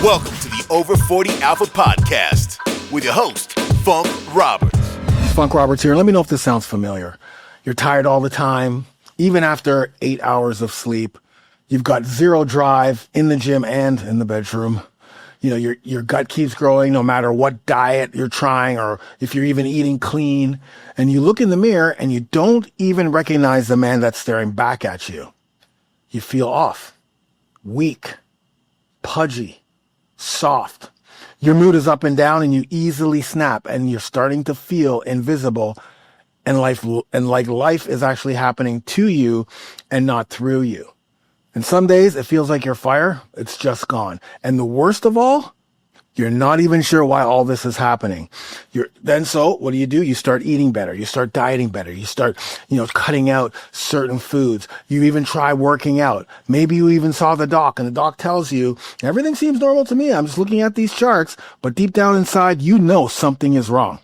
Welcome to the Over 40 Alpha Podcast with your host, Funk Roberts. Funk Roberts here. Let me know if this sounds familiar. You're tired all the time, even after 8 hours of sleep. You've got zero drive in the gym and in the bedroom. You know, your gut keeps growing no matter what diet you're trying or if you're even eating clean. And you look in the mirror and you don't even recognize the man that's staring back at you. You feel off, weak, pudgy, soft. Your mood is up and down and you easily snap and you're starting to feel invisible and life is actually happening to you and not through you. And some days it feels like your fire, it's just gone. And the worst of all, you're not even sure why all this is happening. So what do? You start eating better. You start dieting better. You start, cutting out certain foods. You even try working out. Maybe you even saw the doc and the doc tells you, everything seems normal to me. I'm just looking at these charts, but deep down inside, you know something is wrong.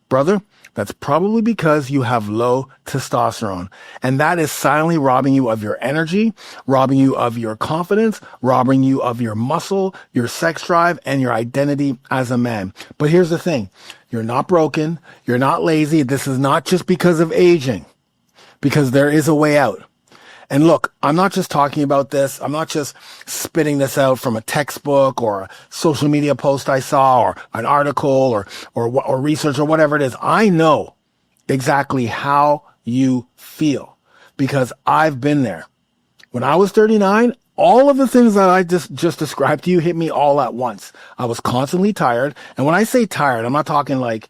Brother, that's probably because you have low testosterone. And that is silently robbing you of your energy, robbing you of your confidence, robbing you of your muscle, your sex drive, and your identity as a man. But here's the thing. You're not broken. You're not lazy. This is not just because of aging, because there is a way out. And look, I'm not just talking about this. I'm not just spitting this out from a textbook or a social media post I saw or an article or research or whatever it is. I know exactly how you feel because I've been there. When I was 39, all of the things that I just described to you hit me all at once. I was constantly tired. And when I say tired, I'm not talking like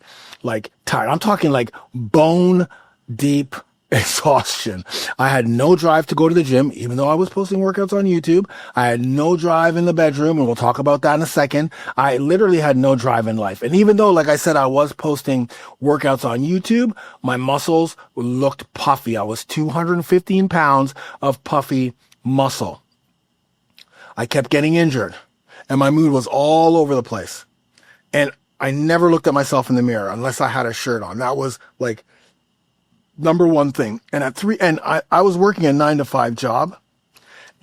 tired. I'm talking like bone deep exhaustion. I had no drive to go to the gym, even though I was posting workouts on YouTube. I had no drive in the bedroom, and we'll talk about that in a second. I literally had no drive in life. And even though, like I said, I was posting workouts on YouTube, my muscles looked puffy. I was 215 pounds of puffy muscle. I kept getting injured, and my mood was all over the place. And I never looked at myself in the mirror unless I had a shirt on. That was like number one thing. And I was working a 9-to-5 job.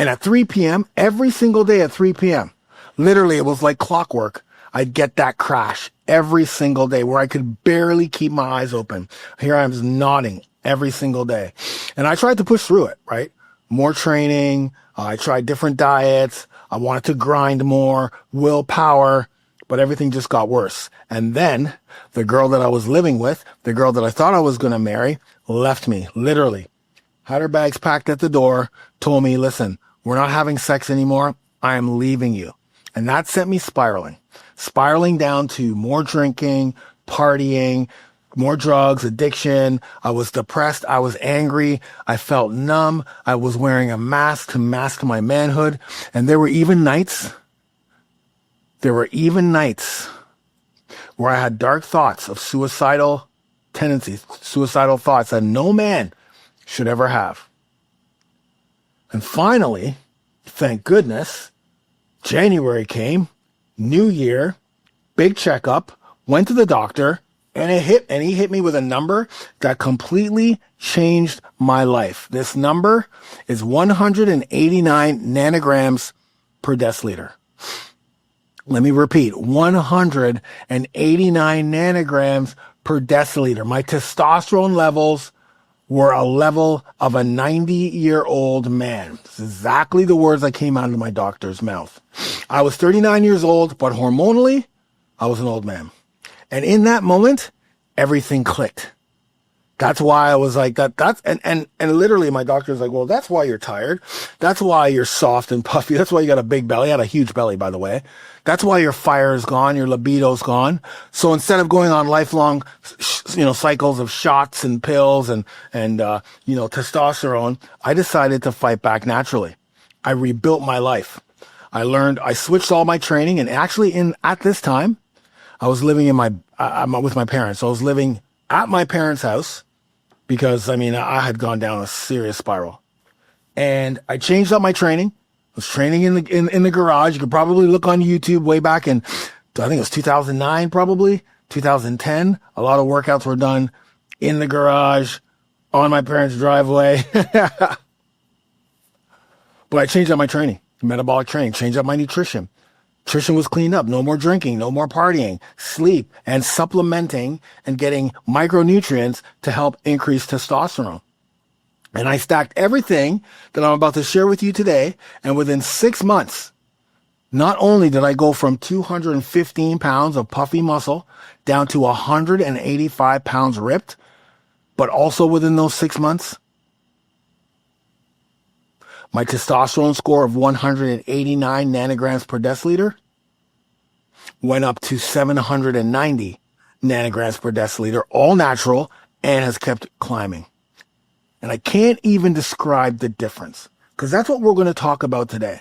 And at 3 p.m., every single day at 3 p.m., literally it was like clockwork. I'd get that crash every single day where I could barely keep my eyes open. Here I was nodding every single day. And I tried to push through it, right? More training. I tried different diets. I wanted to grind more, willpower, but everything just got worse. And then the girl that I was living with, the girl that I thought I was going to marry, left me, literally. Had her bags packed at the door, told me, listen, we're not having sex anymore. I am leaving you. And that sent me spiraling down to more drinking, partying, more drugs, addiction. I was depressed. I was angry. I felt numb. I was wearing a mask to mask my manhood. And there were even nights where I had dark thoughts of suicidal tendencies, suicidal thoughts that no man should ever have. And finally, thank goodness, January came, New Year, big checkup, went to the doctor, and he hit me with a number that completely changed my life. This number is 189 nanograms per deciliter. Let me repeat, 189 nanograms per deciliter. My testosterone levels were a level of a 90-year-old man. It's exactly the words that came out of my doctor's mouth. I was 39 years old, but hormonally, I was an old man. And in that moment, everything clicked. That's why I was like that. And literally my doctor's like, well, that's why you're tired. That's why you're soft and puffy. That's why you got a big belly. I had a huge belly, by the way. That's why your fire is gone. Your libido's gone. So instead of going on lifelong, cycles of shots and pills and testosterone, I decided to fight back naturally. I rebuilt my life. I switched all my training, and actually at this time, I was living with my parents. So I was living at my parents' house because, I had gone down a serious spiral. And I changed up my training. I was training in the garage. You could probably look on YouTube way back in, I think it was 2009, probably 2010. A lot of workouts were done in the garage on my parents' driveway. But I changed up my training, metabolic training, changed up my nutrition, Nutrition was cleaned up. No more drinking, no more partying, sleep, and supplementing and getting micronutrients to help increase testosterone. And I stacked everything that I'm about to share with you today. And within 6 months, not only did I go from 215 pounds of puffy muscle down to 185 pounds ripped, but also within those 6 months, my testosterone score of 189 nanograms per deciliter went up to 790 nanograms per deciliter, all natural, and has kept climbing. And I can't even describe the difference, because that's what we're going to talk about today.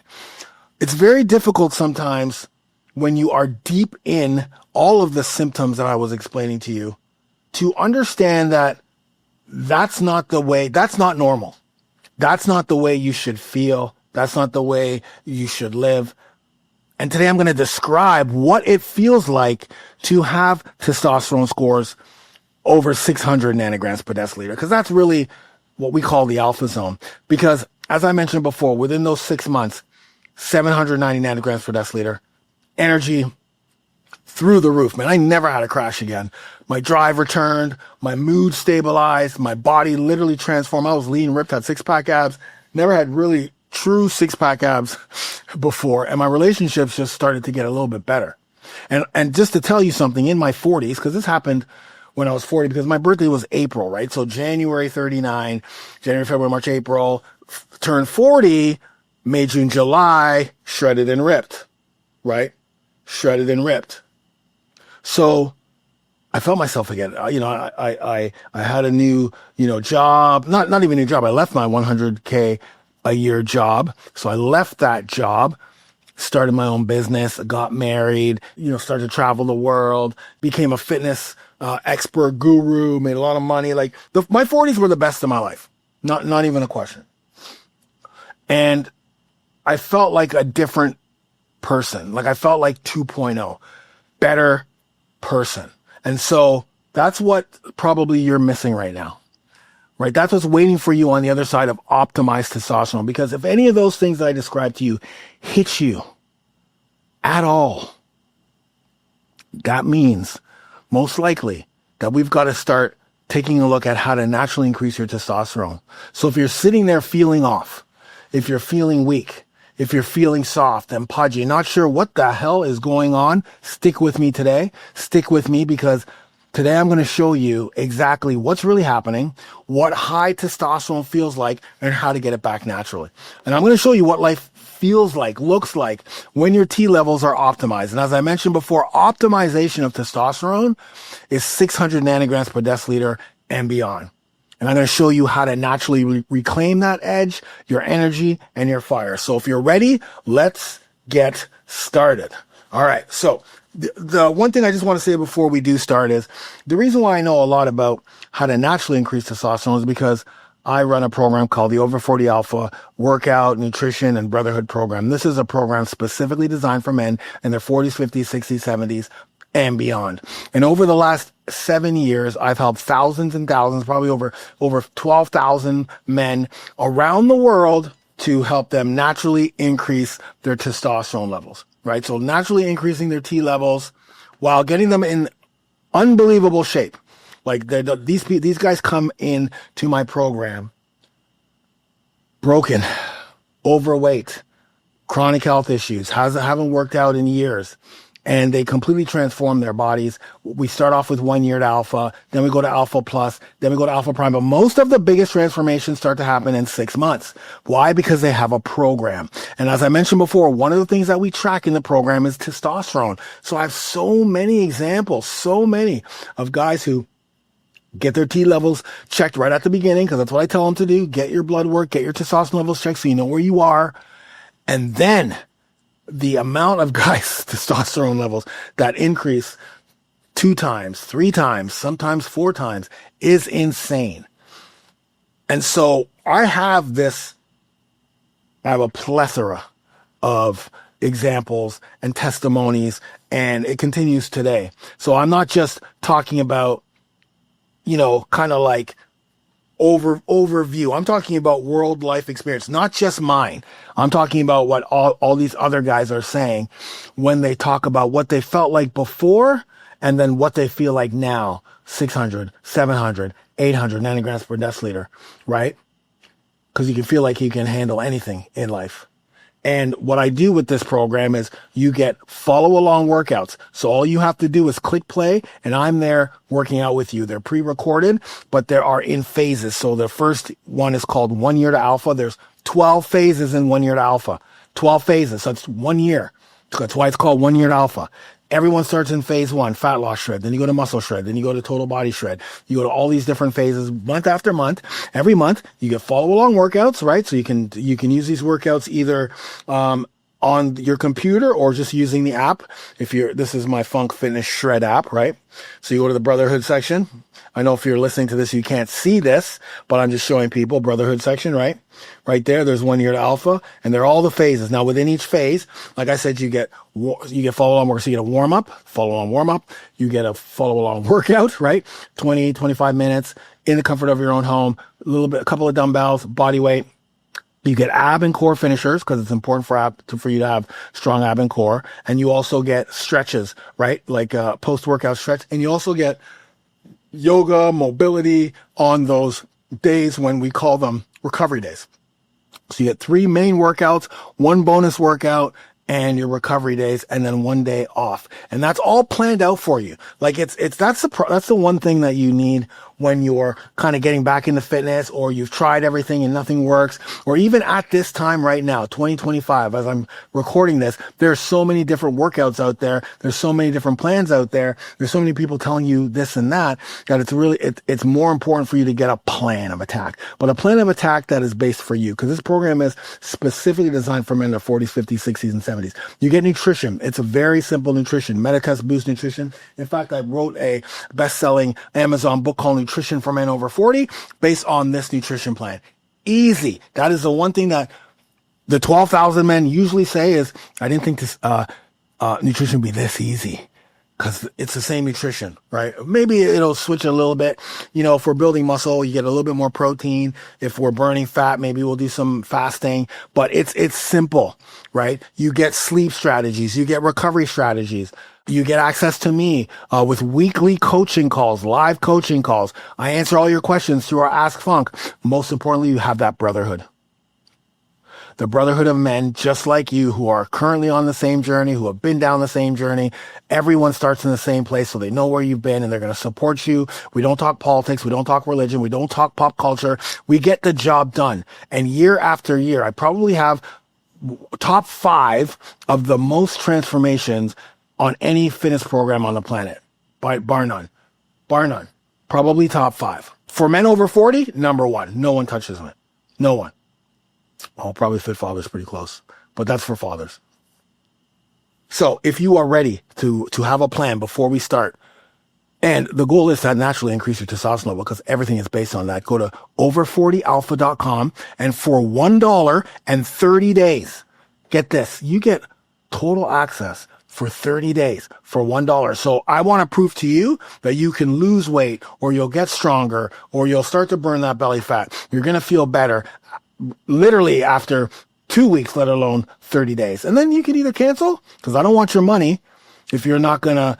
It's very difficult sometimes when you are deep in all of the symptoms that I was explaining to you to understand that that's not the way, that's not normal. That's not the way you should feel. That's not the way you should live. And today I'm going to describe what it feels like to have testosterone scores over 600 nanograms per deciliter, because that's really what we call the alpha zone. Because as I mentioned before, within those 6 months, 790 nanograms per deciliter, energy through the roof, man. I never had a crash again. My drive returned, my mood stabilized, my body literally transformed. I was lean, ripped, had six-pack abs, never had really true six-pack abs before, and my relationships just started to get a little bit better. And just to tell you something, in my 40s, because this happened when I was 40, because my birthday was April, right? So January 39, January, February, March, April, turned 40, May, June, July, shredded and ripped, right? Shredded and ripped. So I felt myself again. I had a new, job, not even a new job. I left my 100K a year job. So I left that job, started my own business, got married, started to travel the world, became a fitness expert guru, made a lot of money. Like my 40s were the best of my life. Not even a question. And I felt like a different person. Like I felt like 2.0, better person. And so that's what probably you're missing right now, right? That's what's waiting for you on the other side of optimized testosterone. Because if any of those things that I described to you hit you at all, that means most likely that we've got to start taking a look at how to naturally increase your testosterone. So if you're sitting there feeling off, if you're feeling weak, if you're feeling soft and pudgy, not sure what the hell is going on, stick with me today. Stick with me, because today I'm going to show you exactly what's really happening, what high testosterone feels like, and how to get it back naturally. And I'm going to show you what life feels like, looks like when your T levels are optimized. And as I mentioned before, optimization of testosterone is 600 nanograms per deciliter and beyond. And I'm going to show you how to naturally reclaim that edge, your energy, and your fire. So if you're ready, let's get started. All right. So the one thing I just want to say before we do start is the reason why I know a lot about how to naturally increase testosterone is because I run a program called the Over 40 Alpha Workout, Nutrition, and Brotherhood Program. This is a program specifically designed for men in their 40s, 50s, 60s, 70s, and beyond. And over the last 7 years, I've helped thousands and thousands, probably over 12,000 men around the world to help them naturally increase their testosterone levels, right? So naturally increasing their T levels while getting them in unbelievable shape. Like these guys come in to my program broken, overweight, chronic health issues, haven't worked out in years. And they completely transform their bodies. We start off with 1 year at Alpha, then we go to Alpha Plus, then we go to Alpha Prime. But most of the biggest transformations start to happen in 6 months. Why? Because they have a program. And as I mentioned before, one of the things that we track in the program is testosterone. So I have so many examples, so many of guys who get their T levels checked right at the beginning, because that's what I tell them to do. Get your blood work, get your testosterone levels checked so you know where you are. And then the amount of guys' testosterone levels that increase 2 times, 3 times, sometimes 4 times is insane. And so I have a plethora of examples and testimonies, and it continues today. So I'm not just talking about, kind of like overview. I'm talking about world life experience, not just mine. I'm talking about what all these other guys are saying when they talk about what they felt like before and then what they feel like now. 600, 700, 800 nanograms per deciliter, right? Because you can feel like you can handle anything in life. And what I do with this program is you get follow along workouts. So all you have to do is click play and I'm there working out with you. They're pre-recorded, but they are in phases. So the first one is called 1 year to alpha. There's 12 phases in 1 year to alpha. 12 phases. So it's 1 year. That's why it's called 1 year to alpha. Everyone starts in phase one, fat loss shred. Then you go to muscle shred. Then you go to total body shred. You go to all these different phases month after month. Every month you get follow along workouts, right? So you can use these workouts either, on your computer or just using the app. This is my Funk Fitness Shred app, right? So you go to the Brotherhood section. I know if you're listening to this, you can't see this, but I'm just showing people Brotherhood section, right? Right there, there's 1 year to alpha, and they're all the phases. Now, within each phase, like I said, you get follow along work. So you get a warm up, follow along warm up. You get a follow along workout, right? 20, 25 minutes in the comfort of your own home, a couple of dumbbells, body weight. You get ab and core finishers because it's important for you to have strong ab and core. And you also get stretches, right? Like post-workout stretch. And you also get yoga, mobility on those days when we call them recovery days. So you get 3 main workouts, 1 bonus workout, and your recovery days, and then 1 day off. And that's all planned out for you. Like that's the one thing that you need when you're kind of getting back into fitness, or you've tried everything and nothing works, or even at this time right now, 2025, as I'm recording this, there's so many different workouts out there. There's so many different plans out there. There's so many people telling you this and that it's more important for you to get a plan of attack, but a plan of attack that is based for you. Cause this program is specifically designed for men in their 40s, 50s, 60s, and 70s. You get nutrition. It's a very simple nutrition, Meditest Boost Nutrition. In fact, I wrote a best-selling Amazon book called Nutrition for Men Over 40 based on this nutrition plan. Easy. That is the one thing that the 12,000 men usually say is, I didn't think this nutrition would be this easy. Because it's the same nutrition, right? Maybe it'll switch a little bit. If we're building muscle, you get a little bit more protein. If we're burning fat, maybe we'll do some fasting. But it's simple, right? You get sleep strategies. You get recovery strategies. You get access to me with weekly coaching calls, live coaching calls. I answer all your questions through our Ask Funk. Most importantly, you have that brotherhood. The brotherhood of men just like you who are currently on the same journey, who have been down the same journey. Everyone starts in the same place, so they know where you've been and they're going to support you. We don't talk politics. We don't talk religion. We don't talk pop culture. We get the job done. And year after year, I probably have top 5 of the most transformations on any fitness program on the planet. Bar none. Bar none. Probably top 5. For men over 40, number 1. No one touches it. No one. Oh, probably Fit Father's pretty close, but that's for fathers. So if you are ready to have a plan before we start, and the goal is to naturally increase your testosterone level because everything is based on that, go to over40alpha.com, and for $1 and 30 days, get this, you get total access for 30 days for $1. So I want to prove to you that you can lose weight, or you'll get stronger, or you'll start to burn that belly fat. You're going to feel better literally after 2 weeks, let alone 30 days. And then you can either cancel, because I don't want your money if you're not gonna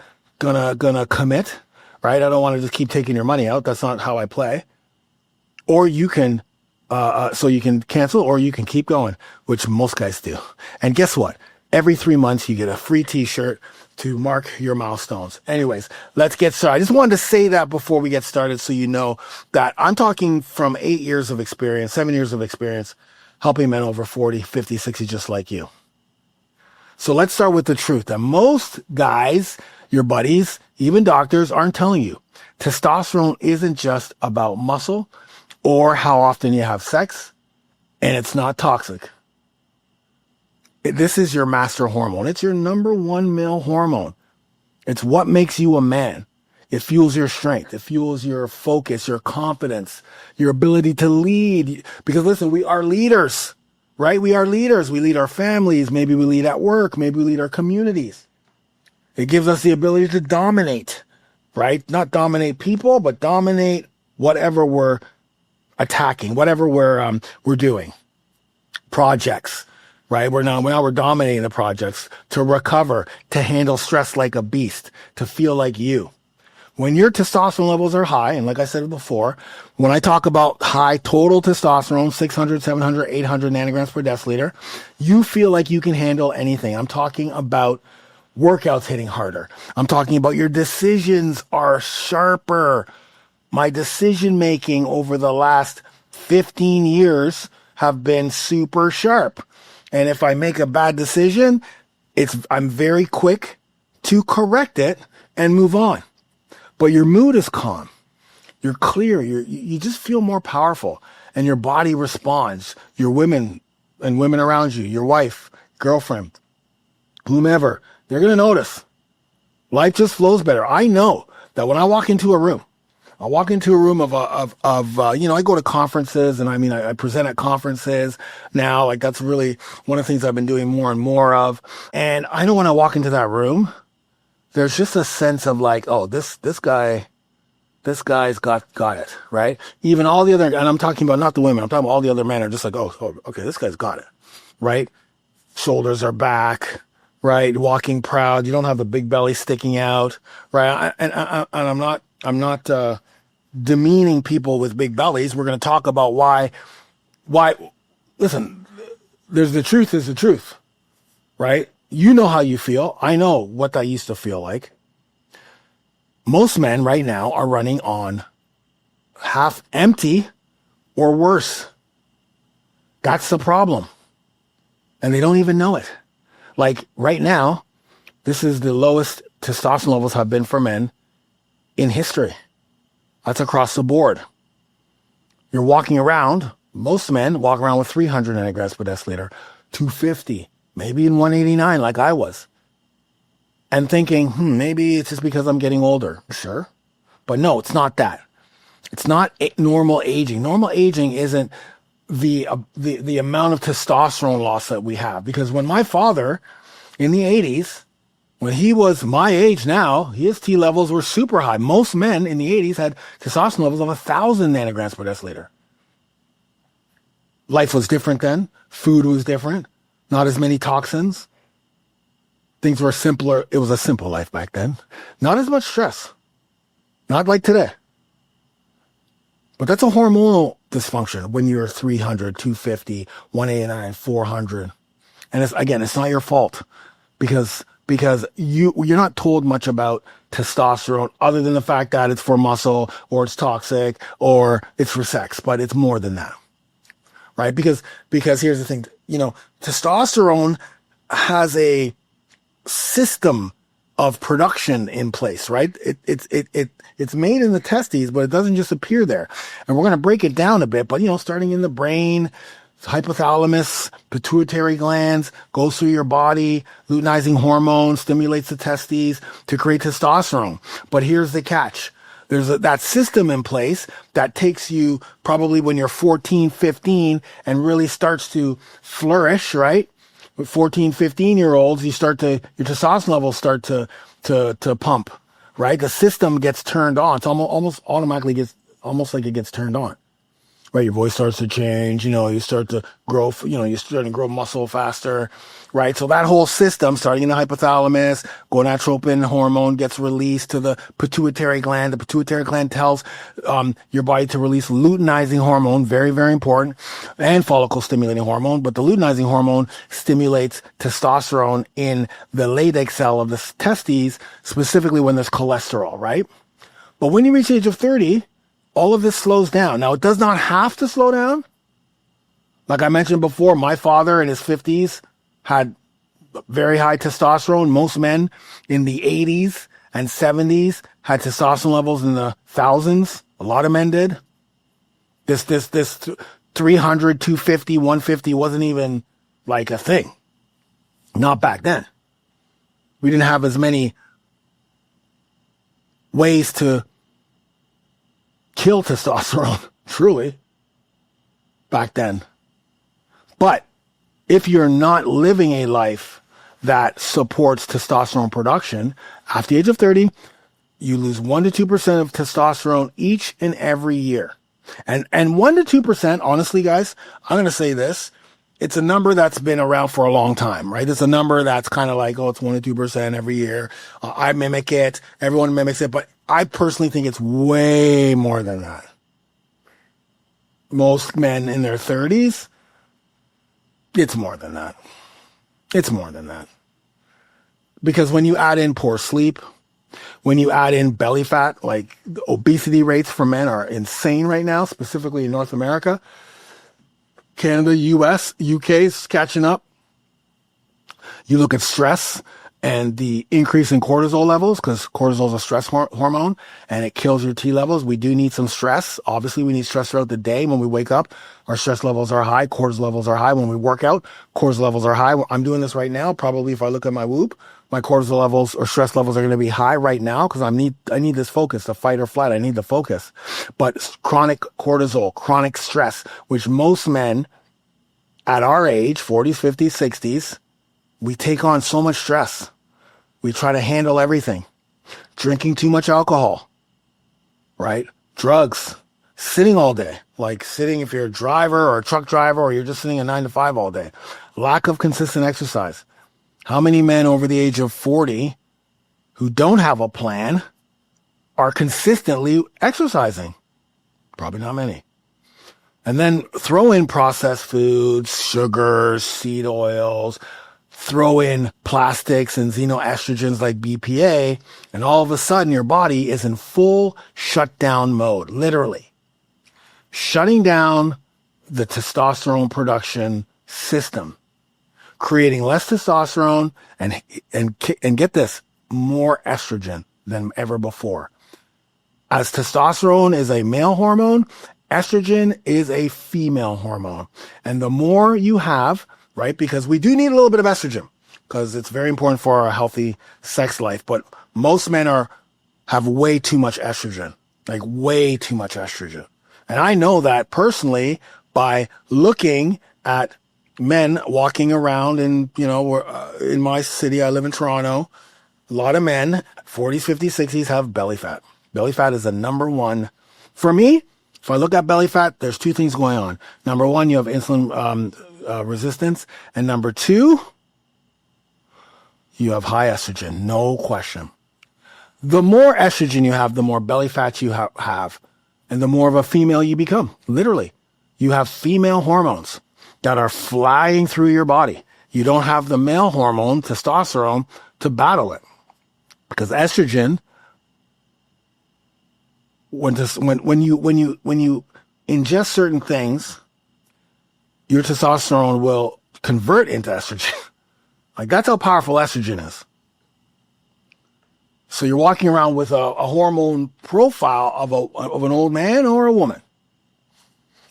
commit, right? I don't want to just keep taking your money out. That's not how I play. Or you can, so you can cancel, or you can keep going, which most guys do. And guess what? Every 3 months you get a free t-shirt to mark your milestones. Anyways, let's get started. I just wanted to say that before we get started, so you know that I'm talking from 8 years of experience, 7 years of experience, helping men over 40, 50, 60, just like you. So let's start with the truth that most guys, your buddies, even doctors, aren't telling you. Testosterone isn't just about muscle or how often you have sex, and it's not toxic. This is your master hormone. It's your number 1 male hormone. It's what makes you a man. It fuels your strength. It fuels your focus, your confidence, your ability to lead. Because listen, we are leaders, right? We are leaders. We lead our families. Maybe we lead at work. Maybe we lead our communities. It gives us the ability to dominate, right? Not dominate people, but dominate whatever we're attacking, whatever we're doing, projects, right? Now we're dominating the projects, to recover, to handle stress like a beast, to feel like you. When your testosterone levels are high, and like I said before, when I talk about high total testosterone, 600, 700, 800 nanograms per deciliter, you feel like you can handle anything. I'm talking about workouts hitting harder. I'm talking about your decisions are sharper. My decision making over the last 15 years have been super sharp. And if I make a bad decision, I'm very quick to correct it and move on. But your mood is calm. You're clear. You just feel more powerful, and your body responds. Your women and women around you, your wife, girlfriend, whomever, they're going to notice. Life just flows better. I know that when I walk into a room, I go to conferences, and I present at conferences now. Like, that's really one of the things I've been doing more and more of. And I know when I walk into that room, there's just a sense of like, oh, this guy's got it, right? Even all the other, and I'm talking about not the women, I'm talking about all the other men are just like, oh, okay, this guy's got it, right? Shoulders are back, right? Walking proud. You don't have the big belly sticking out, right? And I'm not demeaning people with big bellies. We're going to talk about why, listen, the truth is the truth, right? You know how you feel. I know what that used to feel like. Most men right now are running on half empty or worse. That's the problem. And they don't even know it. Like right now, this is the lowest testosterone levels have been for men in history. That's across the board. You're walking around, most men walk around with 300 nanograms per deciliter, 250, maybe in 189 like I was. And thinking, maybe it's just because I'm getting older. Sure. But no, it's not that. It's not normal aging. Normal aging isn't the amount of testosterone loss that we have. Because when my father in the 80s, when he was my age now, his T levels were super high. Most men in the 80s had testosterone levels of 1,000 nanograms per deciliter. Life was different then. Food was different. Not as many toxins. Things were simpler. It was a simple life back then. Not as much stress. Not like today. But that's a hormonal dysfunction when you're 300, 250, 189, 400. And it's not your fault because you're not told much about testosterone other than the fact that it's for muscle or it's toxic or it's for sex, but it's more than that. Right? Because here's the thing, testosterone has a system of production in place, right? It's made in the testes, but it doesn't just appear there. And we're going to break it down a bit, but starting in the brain, hypothalamus, pituitary glands, goes through your body, luteinizing hormone stimulates the testes to create testosterone. But here's the catch. There's that system in place that takes you probably when you're 14, 15 and really starts to flourish, right? With 14, 15-year-olds, your testosterone levels start to pump, right? The system gets turned on. It's almost automatically almost like it gets turned on. Right, your voice starts to change, you start to grow, you're starting to grow muscle faster, right? So that whole system, starting in the hypothalamus, gonadotropin hormone gets released to the pituitary gland. The pituitary gland tells your body to release luteinizing hormone, very, very important, and follicle stimulating hormone. But the luteinizing hormone stimulates testosterone in the Leydig cell of the testes, specifically when there's cholesterol, right? But when you reach the age of 30, all of this slows down. Now, it does not have to slow down. Like I mentioned before, my father in his 50s had very high testosterone. Most men in the 80s and 70s had testosterone levels in the thousands. A lot of men did. This 300, 250, 150 wasn't even like a thing. Not back then. We didn't have as many ways to kill testosterone, truly, back then. But if you're not living a life that supports testosterone production, after the age of 30, you lose 1 to 2% of testosterone each and every year. And 1 to 2%, honestly, guys, I'm going to say this. It's a number that's been around for a long time, right? It's a number that's kind of like, oh, it's 1 to 2% every year. I mimic it. Everyone mimics it. But I personally think it's way more than that. Most men in their 30s, it's more than that. It's more than that. Because when you add in poor sleep, when you add in belly fat, like the obesity rates for men are insane right now, specifically in North America. Canada, US, UK is catching up. You look at stress and the increase in cortisol levels, because cortisol is a stress hormone and it kills your T levels. We do need some stress. Obviously, we need stress throughout the day. When we wake up, our stress levels are high. Cortisol levels are high. When we work out, cortisol levels are high. I'm doing this right now. Probably if I look at my Whoop, my cortisol levels or stress levels are going to be high right now because I need this focus, the fight or flight. I need the focus. But chronic cortisol, chronic stress, which most men at our age, 40s, 50s, 60s, we take on so much stress. We try to handle everything. Drinking too much alcohol, right? Drugs, sitting all day, like sitting if you're a driver or a truck driver or you're just sitting a 9 to 5 all day. Lack of consistent exercise. How many men over the age of 40 who don't have a plan are consistently exercising? Probably not many. And then throw in processed foods, sugars, seed oils, throw in plastics and xenoestrogens like BPA, and all of a sudden your body is in full shutdown mode, literally. Shutting down the testosterone production system, creating less testosterone and get this, more estrogen than ever before. As testosterone is a male hormone, estrogen is a female hormone. And the more you have, right, because we do need a little bit of estrogen because it's very important for our healthy sex life. But most men have way too much estrogen, like way too much estrogen. And I know that personally by looking at men walking around in my city. I live in Toronto. A lot of men, 40s, 50s, 60s have belly fat. Belly fat is the number one. For me, if I look at belly fat, there's two things going on. Number one, you have insulin resistance. And number two, you have high estrogen, no question. The more estrogen you have, the more belly fat you have, and the more of a female you become. Literally, you have female hormones that are flying through your body. You don't have the male hormone, testosterone, to battle it. Because estrogen, when you ingest certain things, your testosterone will convert into estrogen. Like that's how powerful estrogen is. So you're walking around with a hormone profile of an old man or a woman.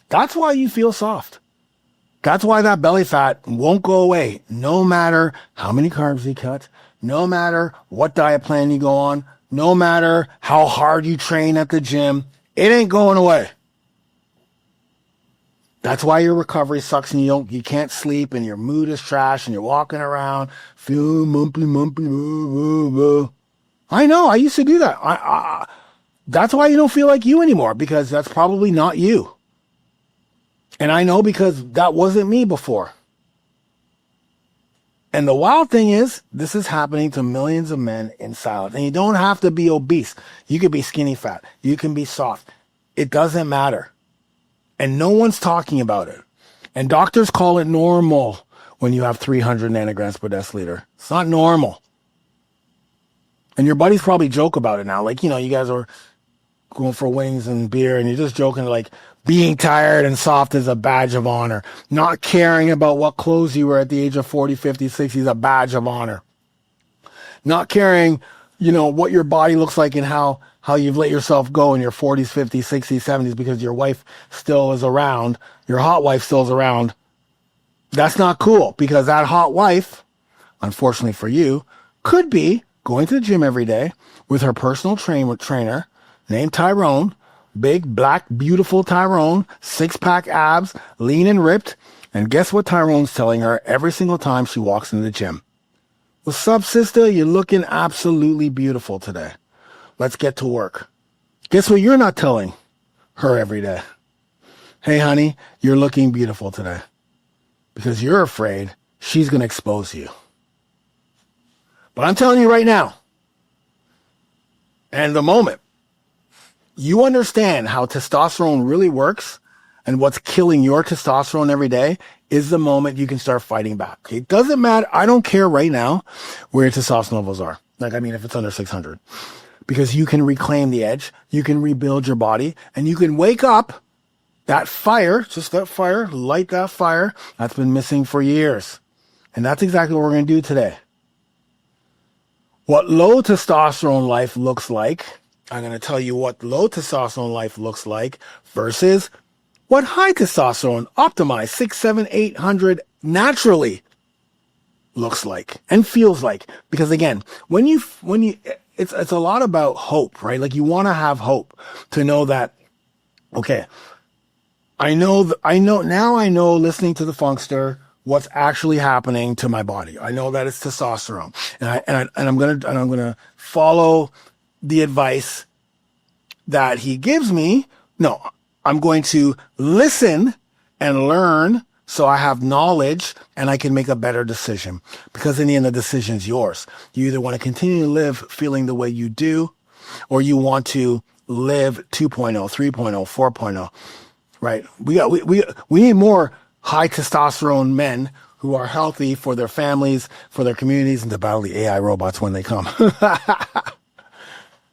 That's why you feel soft. That's why that belly fat won't go away, no matter how many carbs you cut, no matter what diet plan you go on, no matter how hard you train at the gym. It ain't going away. That's why your recovery sucks and you can't sleep and your mood is trash and you're walking around feeling mumpy. I know, I used to do that. That's why you don't feel like you anymore, because that's probably not you. And I know because that wasn't me before. And the wild thing is, this is happening to millions of men in silence. And you don't have to be obese. You could be skinny fat. You can be soft. It doesn't matter. And no one's talking about it. And doctors call it normal when you have 300 nanograms per deciliter. It's not normal. And your buddies probably joke about it now. Like, you guys are going for wings and beer and you're just joking like being tired and soft is a badge of honor. Not caring about what clothes you were at the age of 40, 50, 60 is a badge of honor. Not caring, what your body looks like and how you've let yourself go in your 40s, 50s, 60s, 70s because your wife still is around, your hot wife still is around. That's not cool, because that hot wife, unfortunately for you, could be going to the gym every day with her personal trainer named Tyrone. Big, black, beautiful Tyrone, 6-pack abs, lean and ripped. And guess what Tyrone's telling her every single time she walks into the gym? What's up, sister? You're looking absolutely beautiful today. Let's get to work. Guess what you're not telling her every day? hey, honey, you're looking beautiful today, because you're afraid she's going to expose you. But I'm telling you right now, and the moment you understand how testosterone really works and what's killing your testosterone every day is the moment you can start fighting back. It doesn't matter. I don't care right now where your testosterone levels are. Like, I mean, if it's under 600, because you can reclaim the edge, you can rebuild your body, and you can wake up that fire, just that fire, light that fire that's been missing for years. And that's exactly what we're going to do today. What low testosterone life looks like, I'm going to tell you what low testosterone life looks like versus what high testosterone, optimized 6, 7, 800 naturally looks like and feels like. Because again, when you, it's a lot about hope, right? Like, you want to have hope to know that, okay, I know listening to the Funkster, what's actually happening to my body. I know that it's testosterone, and I'm gonna follow the advice that he gives me. No, I'm going to listen and learn so I have knowledge and I can make a better decision, because in the end, the decision's yours. You either want to continue to live feeling the way you do, or you want to live 2.0, 3.0, 4.0, right? We need more high testosterone men who are healthy for their families, for their communities, and to battle the AI robots when they come.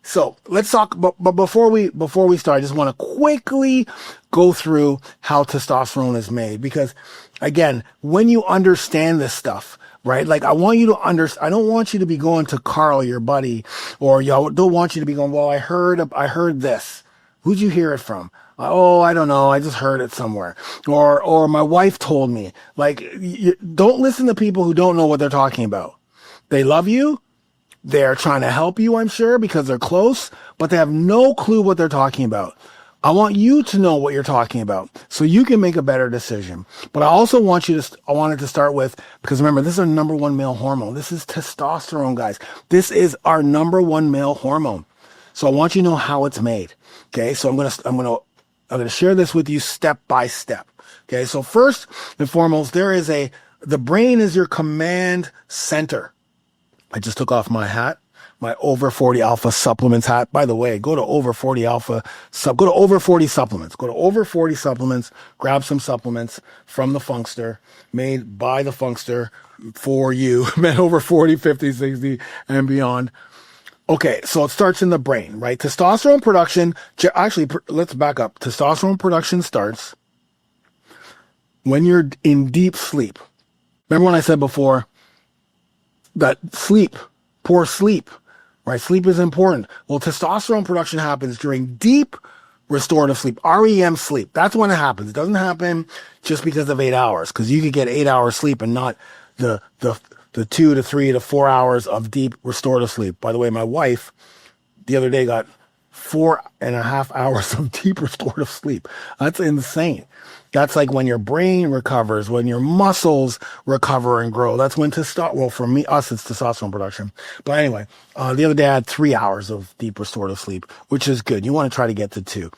So let's talk, but before we start, I just want to quickly go through how testosterone is made, because again, when you understand this stuff, right? Like, I want you to understand, I don't want you to be going to Carl, your buddy, or I don't want you to be going, well, I heard this. Who'd you hear it from? Oh, I don't know. I just heard it somewhere. Or my wife told me. Like, don't listen to people who don't know what they're talking about. They love you. They're trying to help you, I'm sure, because they're close, but they have no clue what they're talking about. I want you to know what you're talking about so you can make a better decision. But I also wanted to start with, because remember, this is our number one male hormone. This is testosterone, guys. This is our number one male hormone. So I want you to know how it's made. Okay. So I'm going to share this with you step by step. Okay. So first and foremost, the brain is your command center. I just took off my hat, my over 40 alpha supplements hat. By the way, go to over 40 supplements, go to over 40 supplements, grab some supplements from the Funkster, made by the Funkster for you, men over 40, 50, 60 and beyond. Okay. So it starts in the brain, right? Testosterone production. Actually, let's back up. Testosterone production starts when you're in deep sleep. Remember when I said before, that poor sleep, right? Sleep is important. Well, testosterone production happens during deep restorative sleep, REM sleep. That's when it happens. It doesn't happen just because of 8 hours, because you could get 8 hours sleep and not the 2 to 3 to 4 hours of deep restorative sleep. By the way, my wife the other day got 4.5 hours of deep restorative sleep. That's insane. That's like when your brain recovers, when your muscles recover and grow. That's when well, for us, it's testosterone production. But anyway, the other day I had 3 hours of deep restorative sleep, which is good. You want to try to get to 2,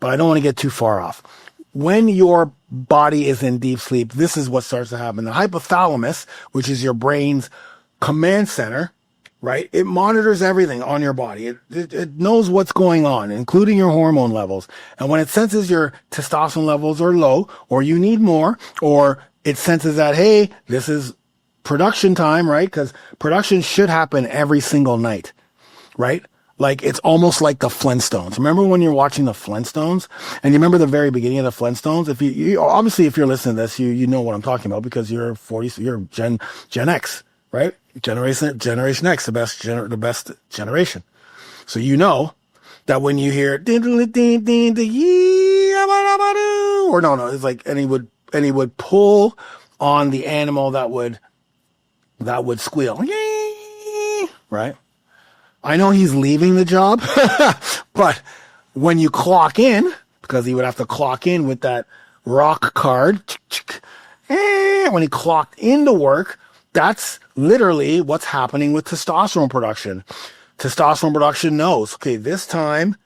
but I don't want to get too far off. When your body is in deep sleep, this is what starts to happen. The hypothalamus, which is your brain's command center, right? It monitors everything on your body. It knows what's going on, including your hormone levels. And when it senses your testosterone levels are low, or you need more, or it senses that, hey, this is production time, right? Because production should happen every single night, right? Like, it's almost like the Flintstones. Remember when you're watching the Flintstones, and you remember the very beginning of the Flintstones? If you obviously, if you're listening to this, you know what I'm talking about, because you're you're Gen X, right? Generation X, the best generation. So you know that when you hear or no, it's like, and he would pull on the animal that would squeal, right? I know he's leaving the job, but when you clock in, because he would have to clock in with that rock card, when he clocked into work, that's literally what's happening with testosterone production. Testosterone production knows, okay, this time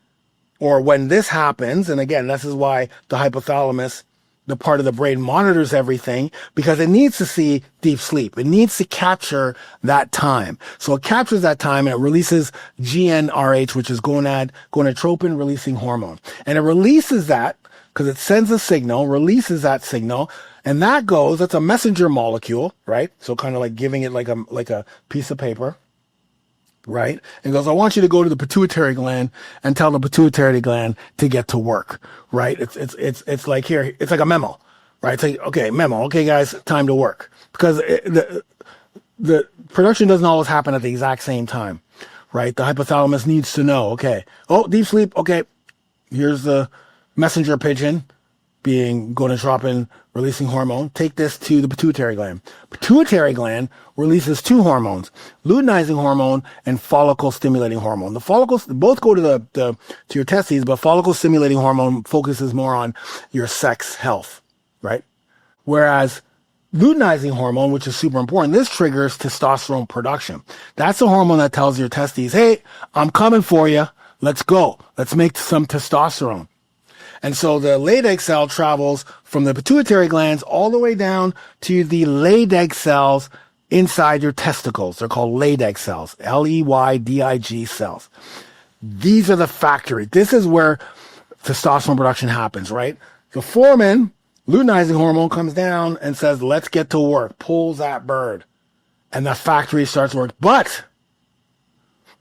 or when this happens, and again, this is why the hypothalamus, the part of the brain, monitors everything, because it needs to see deep sleep. It needs to capture that time. So it captures that time and it releases GnRH, which is gonadotropin releasing hormone. And it releases that because it sends a signal, releases that signal, and that's a messenger molecule, right? So kind of like giving it like a piece of paper, right? And goes, I want you to go to the pituitary gland and tell the pituitary gland to get to work, right? It's like here, it's like a memo, right? It's like, okay, memo. Okay, guys, time to work. Because the production doesn't always happen at the exact same time, right? The hypothalamus needs to know, okay, oh, deep sleep. Okay. Here's the messenger pigeon being gonadotropin releasing hormone. Take this to the pituitary gland. Pituitary gland releases two hormones, luteinizing hormone and follicle stimulating hormone. The follicles both go to your testes, but follicle stimulating hormone focuses more on your sex health, right? Whereas luteinizing hormone, which is super important, this triggers testosterone production. That's the hormone that tells your testes, hey, I'm coming for you. Let's go. Let's make some testosterone. And so the Leydig cell travels from the pituitary glands all the way down to the Leydig cells inside your testicles. They're called Leydig cells, Leydig cells. These are the factory. This is where testosterone production happens, right? The foreman, luteinizing hormone, comes down and says, let's get to work, pulls that bird, and the factory starts work. But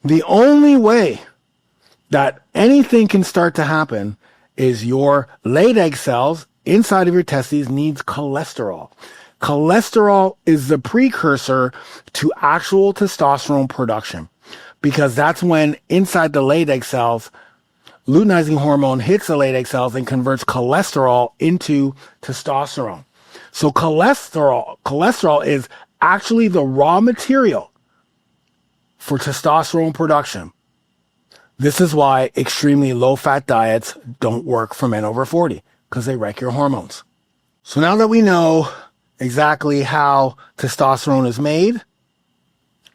the only way that anything can start to happen is your Leydig cells inside of your testes needs cholesterol. Cholesterol is the precursor to actual testosterone production, because that's when inside the Leydig cells, luteinizing hormone hits the Leydig cells and converts cholesterol into testosterone. So cholesterol is actually the raw material for testosterone production. This is why extremely low-fat diets don't work for men over 40, because they wreck your hormones. So now that we know exactly how testosterone is made,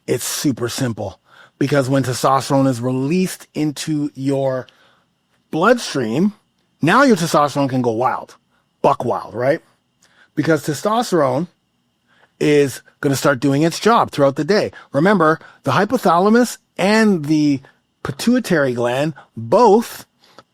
it's super simple. Because when testosterone is released into your bloodstream, now your testosterone can go wild, buck wild, right? Because testosterone is going to start doing its job throughout the day. Remember, the hypothalamus and the pituitary gland both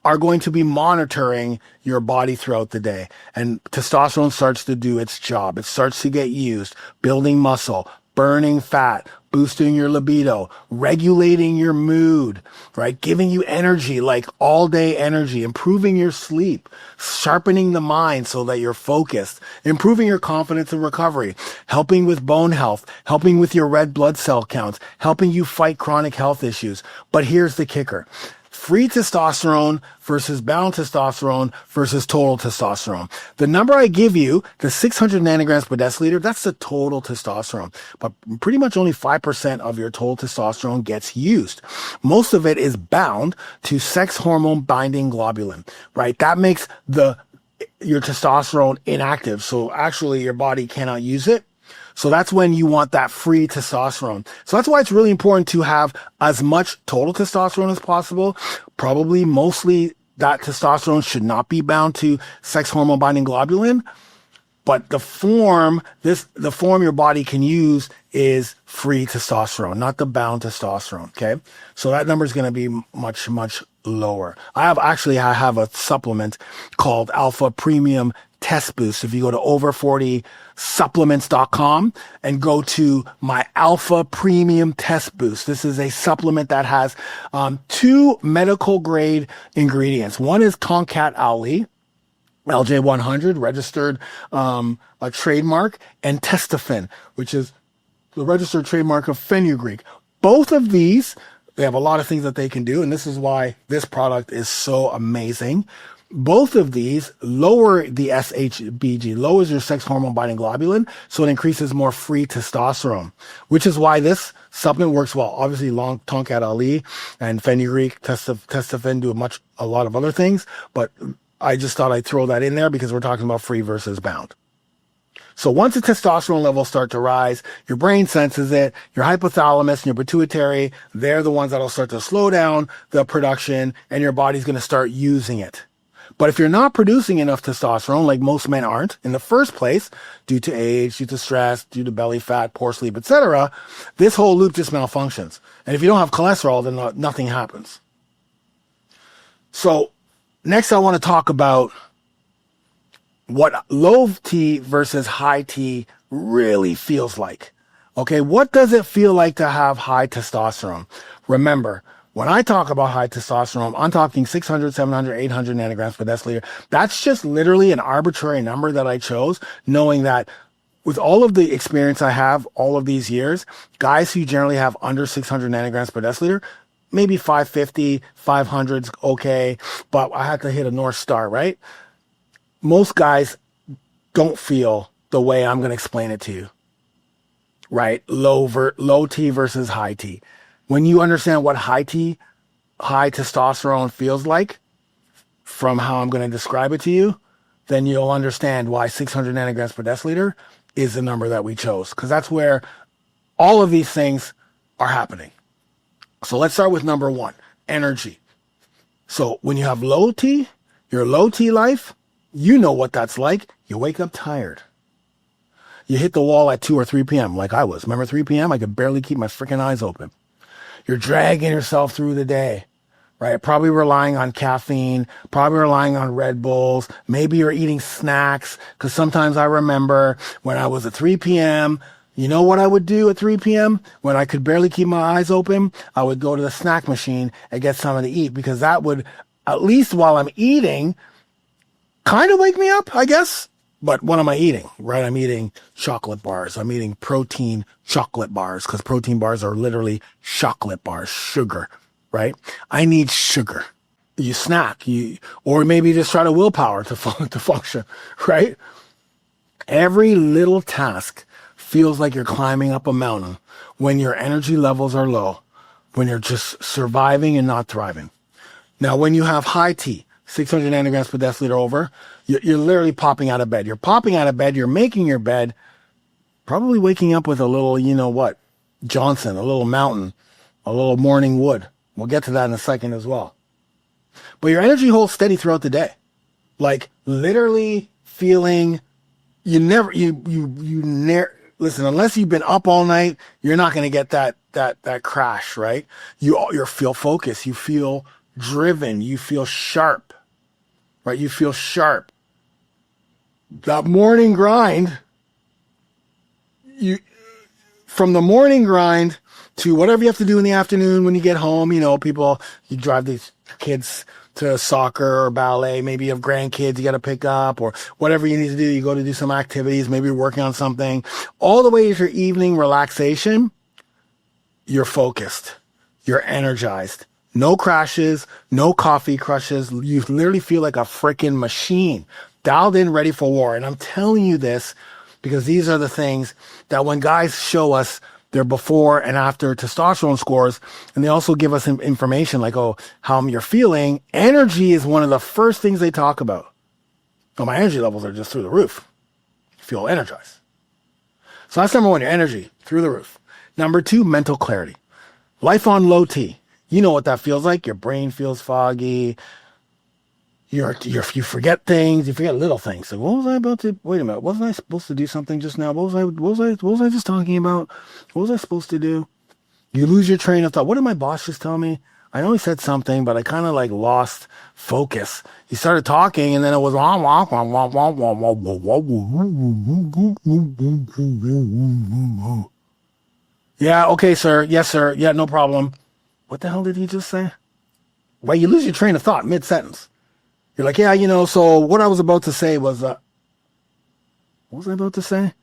are going to be monitoring your body throughout the day. And testosterone starts to do its job. It starts to get used, building muscle, burning fat, boosting your libido, regulating your mood, right? Giving you energy, like all day energy, improving your sleep, sharpening the mind so that you're focused, improving your confidence and recovery, helping with bone health, helping with your red blood cell counts, helping you fight chronic health issues. But here's the kicker. Free testosterone versus bound testosterone versus total testosterone. The number I give you, the 600 nanograms per deciliter, that's the total testosterone. But pretty much only 5% of your total testosterone gets used. Most of it is bound to sex hormone binding globulin, right? That makes your testosterone inactive. So actually your body cannot use it. So that's when you want that free testosterone. So that's why it's really important to have as much total testosterone as possible. Probably mostly that testosterone should not be bound to sex hormone binding globulin. But the form your body can use is free testosterone, not the bound testosterone. Okay. So that number is going to be much, much lower. I have a supplement called Alpha Premium Test Boost. If you go to over40supplements.com and go to my Alpha Premium Test Boost, this is a supplement that has 2 medical grade ingredients. One is Tonkat Ali, LJ100, registered a trademark, and Testofen, which is the registered trademark of fenugreek. Both of these, they have a lot of things that they can do, and this is why this product is so amazing. Both of these lower the SHBG, lowers your sex hormone binding globulin, so it increases more free testosterone, which is why this supplement works well. Obviously, Tonkat Ali and fenugreek, Testofen do a lot of other things, but I just thought I'd throw that in there because we're talking about free versus bound. So once the testosterone levels start to rise, your brain senses it, your hypothalamus and your pituitary, they're the ones that'll start to slow down the production and your body's going to start using it. But if you're not producing enough testosterone, like most men aren't in the first place, due to age, due to stress, due to belly fat, poor sleep, etc., this whole loop just malfunctions. And if you don't have cholesterol, then nothing happens. So next I want to talk about what low T versus high T really feels like. Okay, what does it feel like to have high testosterone? Remember, when I talk about high testosterone, I'm talking 600, 700, 800 nanograms per deciliter. That's just literally an arbitrary number that I chose, knowing that with all of the experience I have all of these years, guys who generally have under 600 nanograms per deciliter, maybe 550, 500's okay, but I had to hit a North Star, right? Most guys don't feel the way I'm going to explain it to you, right? Low T versus high T. When you understand what high testosterone feels like from how I'm going to describe it to you, then you'll understand why 600 nanograms per deciliter is the number that we chose, because that's where all of these things are happening. So let's start with number one, energy. So when you have low T, your low T life, you know what that's like. You wake up tired. You hit the wall at 2 or 3 p.m. like I was. Remember 3 p.m.? I could barely keep my freaking eyes open. You're dragging yourself through the day, right? Probably relying on caffeine, probably relying on Red Bulls. Maybe you're eating snacks, because sometimes I remember when I was at 3 p.m., you know what I would do at 3 p.m.? When I could barely keep my eyes open, I would go to the snack machine and get something to eat, because that would, at least while I'm eating, kind of wake me up, I guess. But what am I eating, right? I'm eating chocolate bars. I'm eating protein chocolate bars, because protein bars are literally chocolate bars, sugar, right? I need sugar. You snack, or maybe just try to willpower to function, right? Every little task feels like you're climbing up a mountain when your energy levels are low, when you're just surviving and not thriving. Now, when you have high T, 600 nanograms per deciliter over, you're literally popping out of bed. You're popping out of bed. You're making your bed, probably waking up with a little, Johnson, a little mountain, a little morning wood. We'll get to that in a second as well. But your energy holds steady throughout the day. Like literally feeling, listen, unless you've been up all night, you're not going to get that crash, right? You feel focused. You feel driven. You feel sharp, right? You feel sharp. That morning grind, from the morning grind to whatever you have to do in the afternoon when you get home, you drive these kids to soccer or ballet, maybe you have grandkids you got to pick up, or whatever you need to do, you go to do some activities, maybe you're working on something, all the way to your evening relaxation, you're focused, you're energized. No crashes, no coffee crushes. You literally feel like a freaking machine, dialed in, ready for war. And I'm telling you this because these are the things that when guys show us their before and after testosterone scores, and they also give us information like, how you're feeling, energy is one of the first things they talk about. My energy levels are just through the roof. I feel energized. So that's number one, your energy, through the roof. Number two, mental clarity. Life on low T. You know what that feels like. Your brain feels foggy. You forget things. You forget little things. So what was I about to? Wait a minute. Wasn't I supposed to do something just now? What was I just talking about? What was I supposed to do? You lose your train of thought. What did my boss just tell me? I know he said something, but I kind of lost focus. He started talking, and then it was yeah. Okay, sir. Yes, sir. Yeah, no problem. What the hell did he just say? Well, you lose your train of thought mid-sentence. You're like, so what I was about to say was, what was I about to say?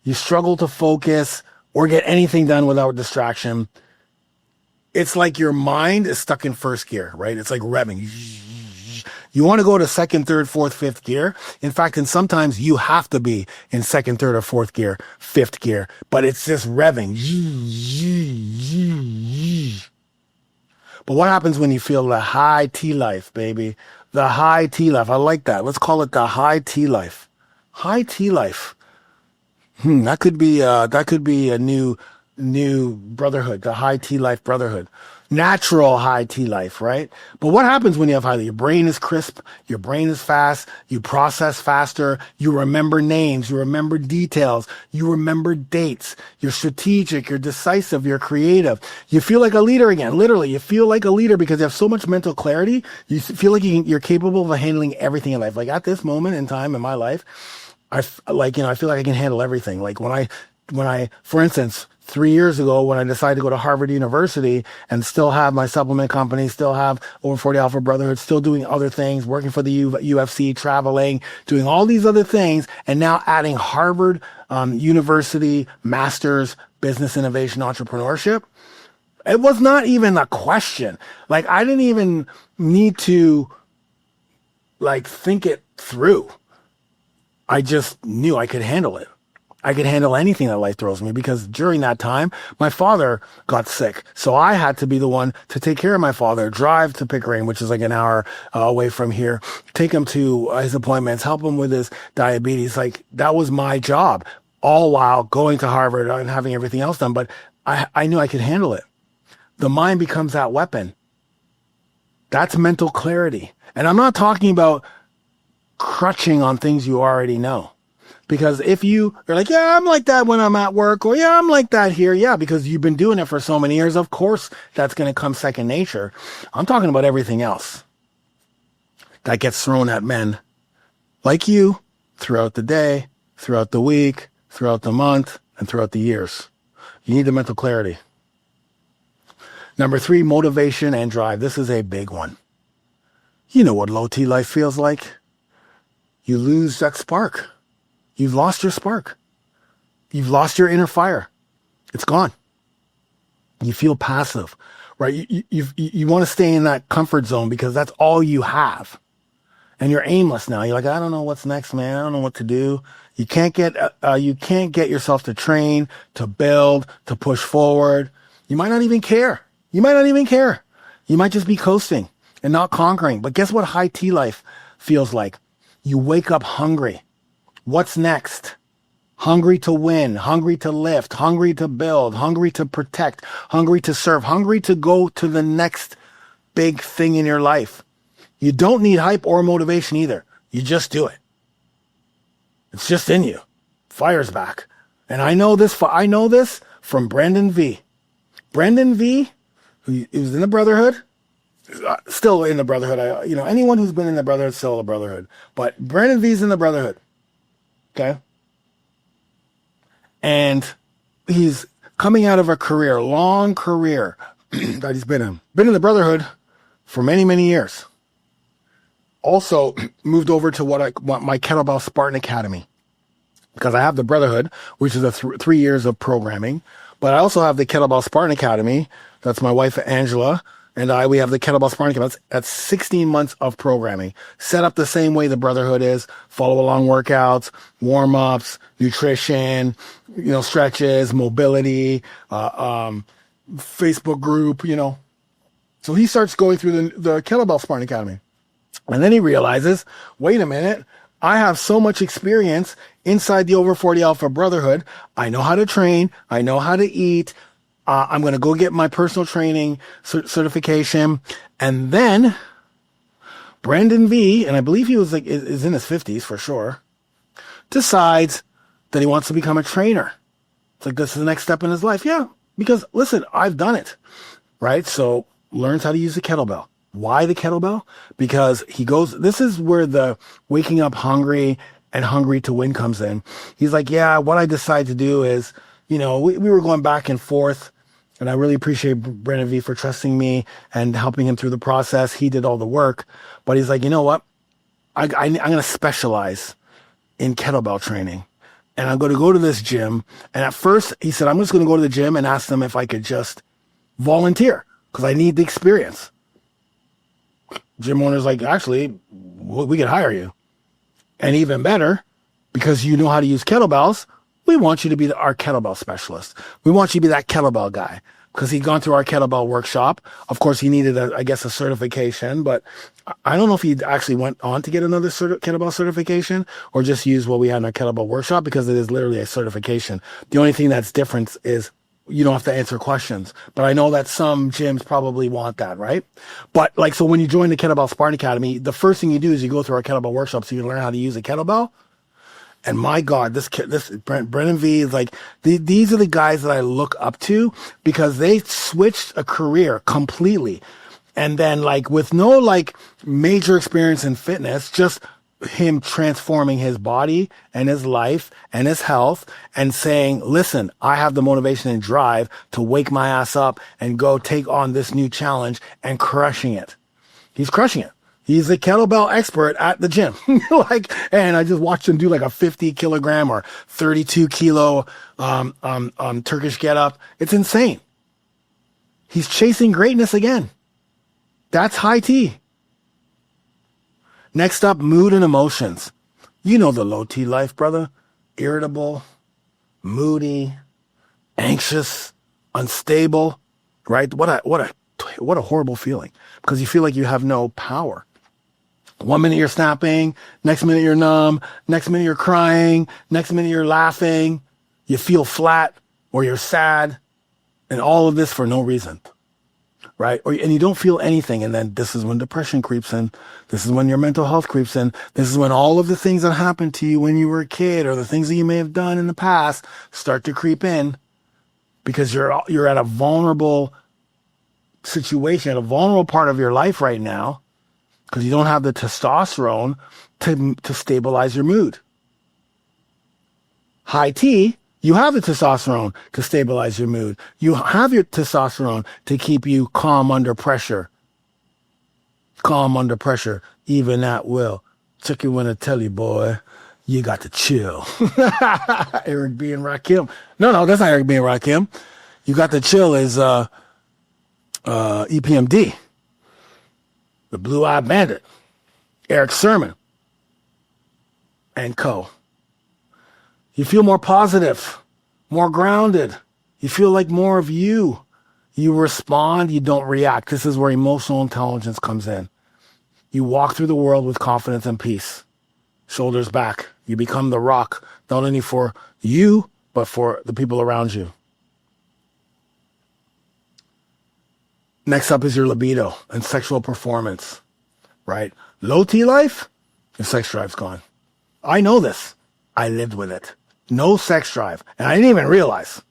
You struggle to focus or get anything done without distraction. It's like your mind is stuck in first gear, right? It's like revving. You want to go to second, third, fourth, fifth gear. In fact, and sometimes you have to be in second, third, or fourth gear, fifth gear, but it's just revving. But what happens when you feel the high T life, baby? The high T life. I like that. Let's call it the high T life. High T life. That could be a new brotherhood, the high T life brotherhood. Natural high T life, right? But what happens when you have high? Your brain is crisp, your brain is fast, you process faster, you remember names, you remember details, you remember dates, you're strategic, you're decisive, you're creative. You feel like a leader again. Literally, you feel like a leader because you have so much mental clarity. You feel like you're capable of handling everything in life. Like at this moment in time in my life, I feel like I can handle everything. Like when I, for instance, 3 years ago, when I decided to go to Harvard University and still have my supplement company, still have Over 40 Alpha Brotherhood, still doing other things, working for the UFC, traveling, doing all these other things, and now adding Harvard University Master's Business Innovation Entrepreneurship. It was not even a question. Like I didn't even need to think it through. I just knew I could handle it. I could handle anything that life throws me because during that time, my father got sick. So I had to be the one to take care of my father, drive to Pickering, which is like an hour away from here, take him to his appointments, help him with his diabetes. Like that was my job, all while going to Harvard and having everything else done. But I knew I could handle it. The mind becomes that weapon. That's mental clarity. And I'm not talking about crutching on things you already know. Because if you're like, yeah, I'm like that when I'm at work, or yeah, I'm like that here. Yeah, because you've been doing it for so many years. Of course, that's going to come second nature. I'm talking about everything else that gets thrown at men like you throughout the day, throughout the week, throughout the month, and throughout the years. You need the mental clarity. Number 3, motivation and drive. This is a big one. You know what low T life feels like. You lose that spark. You've lost your spark. You've lost your inner fire. It's gone. You feel passive, right? You want to stay in that comfort zone because that's all you have. And you're aimless now. You're like, I don't know what's next, man. I don't know what to do. You can't get yourself to train, to build, to push forward. You might not even care. You might just be coasting and not conquering. But guess what high T life feels like? You wake up hungry. What's next? Hungry to win, hungry to lift, hungry to build, hungry to protect, hungry to serve, hungry to go to the next big thing in your life. You don't need hype or motivation either. You just do it. It's just in you. Fire's back. And I know this from Brandon V. Brandon V, who was in the Brotherhood, still in the Brotherhood. Anyone who's been in the Brotherhood is still in the Brotherhood. But Brandon V's in the Brotherhood. Okay. And he's coming out of a long career that he's been in. Been in the Brotherhood for many, many years. Also moved over to what my Kettlebell Spartan Academy. Because I have the Brotherhood, which is 3 years of programming. But I also have the Kettlebell Spartan Academy. That's my wife, Angela. And we have the Kettlebell Spartan Academy. That's 16 months of programming. Set up the same way the Brotherhood is. Follow along workouts, warm-ups, nutrition, stretches, mobility, Facebook group, So he starts going through the Kettlebell Spartan Academy. And then he realizes, wait a minute, I have so much experience inside the Over 40 Alpha Brotherhood. I know how to train. I know how to eat. I'm going to go get my personal training certification. And then Brandon V, and I believe he was is in his 50s for sure, decides that he wants to become a trainer. It's like, this is the next step in his life. Yeah, because listen, I've done it, right? So learns how to use the kettlebell. Why the kettlebell? Because this is where the waking up hungry and hungry to win comes in. He's like, yeah, what I decided to do is, we were going back and forth, and I really appreciate Brandon V for trusting me and helping him through the process. He did all the work, but he's like, you know what? I'm going to specialize in kettlebell training, and I'm going to go to this gym. And at first he said, I'm just going to go to the gym and ask them if I could just volunteer because I need the experience. Gym owner's like, actually, we could hire you. And even better, because you know how to use kettlebells, we want you to be our kettlebell specialist. We want you to be that kettlebell guy. because he'd gone through our kettlebell workshop. Of course, he needed, a certification, but I don't know if he actually went on to get another kettlebell certification or just use what we had in our kettlebell workshop, because it is literally a certification. The only thing that's different is you don't have to answer questions, but I know that some gyms probably want that, right? But like, so when you join the Kettlebell Spartan Academy, the first thing you do is you go through our kettlebell workshop so you learn how to use a kettlebell. And my God, this Brennan V is like, these are the guys that I look up to, because they switched a career completely. And then like with no like major experience in fitness, just him transforming his body and his life and his health and saying, listen, I have the motivation and drive to wake my ass up and go take on this new challenge, and crushing it. He's crushing it. He's a kettlebell expert at the gym. And I just watched him do like a 50 kilogram or 32 kilo, Turkish get up. It's insane. He's chasing greatness again. That's high T. Next up, mood and emotions. You know the low T life, brother. Irritable, moody, anxious, unstable, right? What a horrible feeling, because you feel like you have no power. 1 minute you're snapping, next minute you're numb, next minute you're crying, next minute you're laughing, you feel flat or you're sad, and all of this for no reason, right? And you don't feel anything, and then this is when depression creeps in. This is when your mental health creeps in. This is when all of the things that happened to you when you were a kid, or the things that you may have done in the past, start to creep in, because you're at a vulnerable situation, a vulnerable part of your life right now, because you don't have the testosterone to stabilize your mood. High T, you have the testosterone to stabilize your mood. You have your testosterone to keep you calm under pressure. Calm under pressure, even at will. Check it when I tell you, boy, you got to chill. Eric B. and Rakim. No, that's not Eric B. and Rakim. You got to chill is EPMD. The Blue-Eyed Bandit, Eric Sermon, and co. You feel more positive, more grounded. You feel like more of you. You respond, you don't react. This is where emotional intelligence comes in. You walk through the world with confidence and peace. Shoulders back. You become the rock, not only for you, but for the people around you. Next up is your libido and sexual performance, right? Low T life, your sex drive's gone. I know this. I lived with it. No sex drive. And I didn't even realize.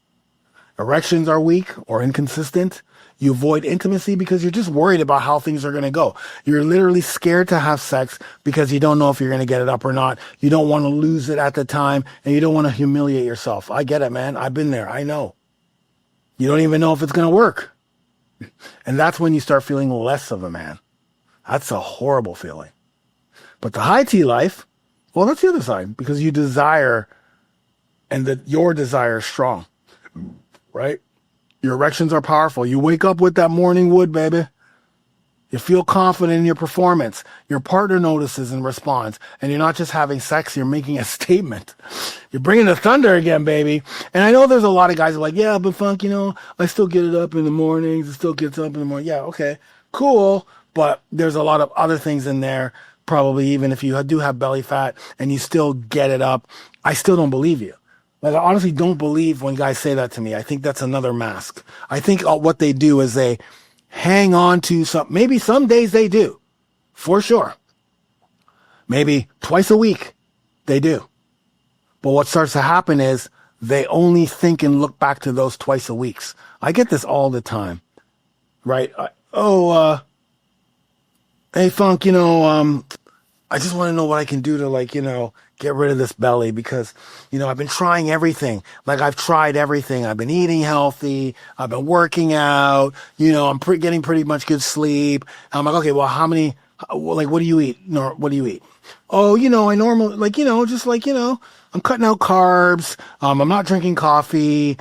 Erections are weak or inconsistent. You avoid intimacy because you're just worried about how things are going to go. You're literally scared to have sex because you don't know if you're going to get it up or not. You don't want to lose it at the time, and you don't want to humiliate yourself. I get it, man. I've been there. I know. You don't even know if it's going to work. And that's when you start feeling less of a man. That's a horrible feeling. But the high T life, well, that's the other side, because you desire, and that your desire is strong, right? Your erections are powerful. You wake up with that morning wood, baby. You feel confident in your performance. Your partner notices and responds. And you're not just having sex, you're making a statement. You're bringing the thunder again, baby. And I know there's a lot of guys who are like, yeah, but Funk, I still get it up in the mornings. It still gets up in the morning. Yeah, okay, cool. But there's a lot of other things in there. Probably even if you do have belly fat and you still get it up, I still don't believe you. Like, I honestly don't believe when guys say that to me. I think that's another mask. I think what they do is they hang on to maybe some days they do, for sure. Maybe twice a week they do. But what starts to happen is they only think and look back to those twice a weeks. I get this all the time, right? Hey, Funk, I just want to know what I can do to get rid of this belly, because, I've been trying everything. Like, I've tried everything. I've been eating healthy. I've been working out. I'm getting pretty much good sleep. I'm like, okay, well, what do you eat? No, what do you eat? Oh, I normally, I'm cutting out carbs. I'm not drinking coffee,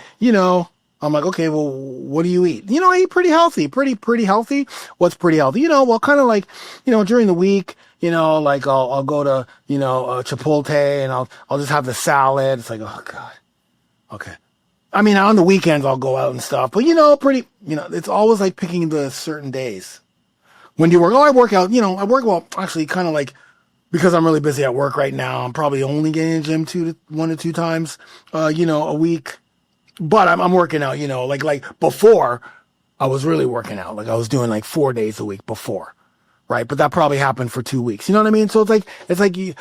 I'm like, okay, well, what do you eat? I eat pretty healthy, pretty healthy. What's pretty healthy? Well, kind of during the week, I'll go to, Chipotle, and I'll just have the salad. It's like, oh God. Okay. I mean, on the weekends I'll go out and stuff, but it's always like picking the certain days. When do you work? Oh, I work out, I work, well, actually kind of like, because I'm really busy at work right now, I'm probably only getting to the gym 1 to 2 times, a week. But I'm working out, like before I was really working out. Like I was doing like 4 days a week before, right? But that probably happened for 2 weeks. You know what I mean? So it's like you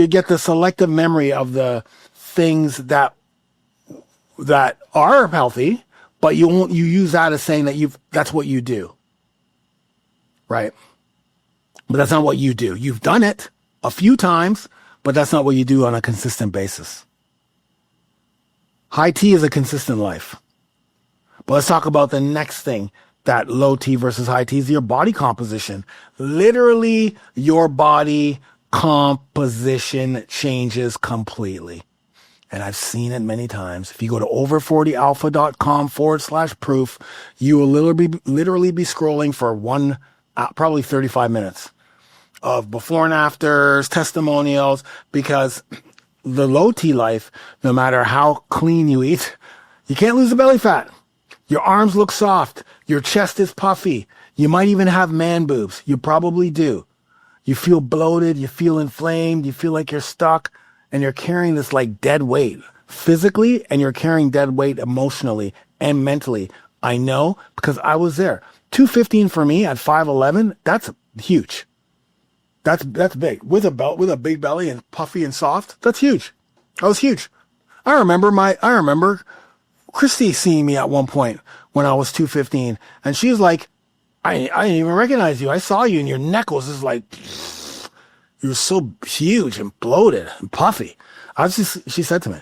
get the selective memory of the things that are healthy, but you use that as saying that that's what you do, right? But that's not what you do. You've done it a few times, but that's not what you do on a consistent basis. High T is a consistent life. But let's talk about the next thing, that low T versus high T is your body composition. Literally, your body composition changes completely. And I've seen it many times. If you go to over40alpha.com/proof, you will literally be scrolling for probably 35 minutes of before and afters, testimonials, because the low T life, no matter how clean you eat, you can't lose the belly fat. Your arms look soft. Your chest is puffy. You might even have man boobs. You probably do. You feel bloated. You feel inflamed. You feel like you're stuck. And you're carrying this like dead weight physically, and you're carrying dead weight emotionally and mentally. I know, because I was there. 215 for me at 5'11", that's huge. That's big. With a big belly and puffy and soft, that's huge. That was huge. I remember Christy seeing me at one point when I was 215, and she was like, I didn't even recognize you. I saw you and your neck was just like, you were so huge and bloated and puffy. She said to me,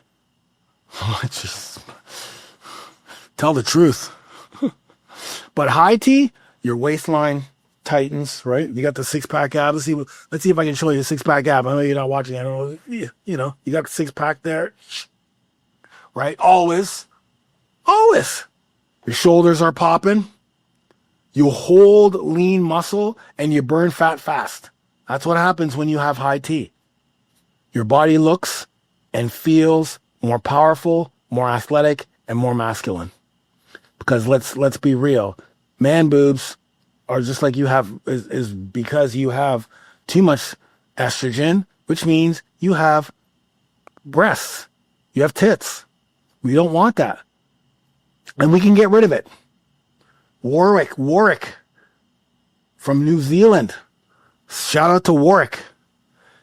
just tell the truth. But high T, your waistline tightens, right? You got the 6-pack ab. Let's see if I can show you the 6-pack ab. I know you're not watching. I don't know. You got the 6-pack there, right? Always. Your shoulders are popping. You hold lean muscle and you burn fat fast. That's what happens when you have high T. Your body looks and feels more powerful, more athletic, and more masculine. Because let's be real, man boobs are just like you have is because you have too much estrogen, which means you have breasts, you have tits. We don't want that, and we can get rid of it. Warwick from New Zealand. Shout out to Warwick.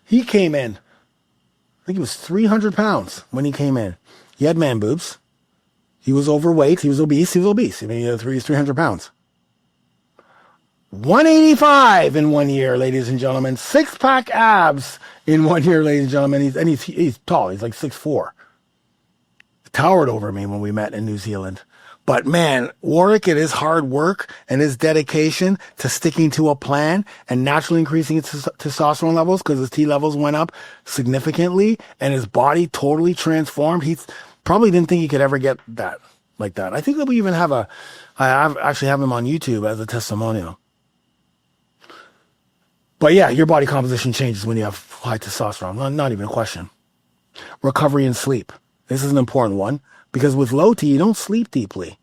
He came in. I think he was 300 pounds when he came in. He had man boobs. He was overweight. He was obese. I mean, he was 300 pounds. 185 in 1 year, ladies and gentlemen. 6-pack abs in 1 year, ladies and gentlemen. He's tall. He's like 6'4". He towered over me when we met in New Zealand. But man, Warwick, it is hard work and his dedication to sticking to a plan and naturally increasing his testosterone levels, because his T levels went up significantly and his body totally transformed. He probably didn't think he could ever get that like that. I think that we even have I actually have him on YouTube as a testimonial. But yeah, your body composition changes when you have high testosterone. Not even a question. Recovery and sleep. This is an important one, because with low T, you don't sleep deeply.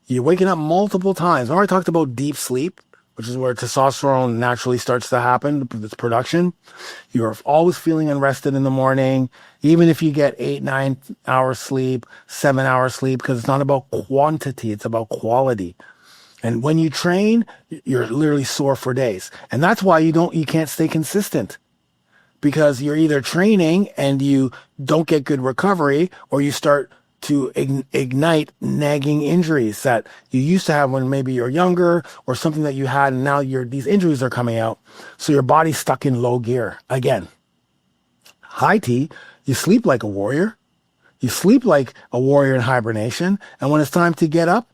You're waking up multiple times. I already talked about deep sleep, which is where testosterone naturally starts to happen, its production. You're always feeling unrested in the morning, even if you get 8-9 hours sleep, 7 hours sleep, because it's not about quantity, it's about quality. And when you train, you're literally sore for days. And that's why you can't stay consistent, because you're either training and you don't get good recovery, or you start to ignite nagging injuries that you used to have when maybe you're younger, or something that you had, and now these injuries are coming out. So your body's stuck in low gear again. High T, you sleep like a warrior. You sleep like a warrior in hibernation. And when it's time to get up,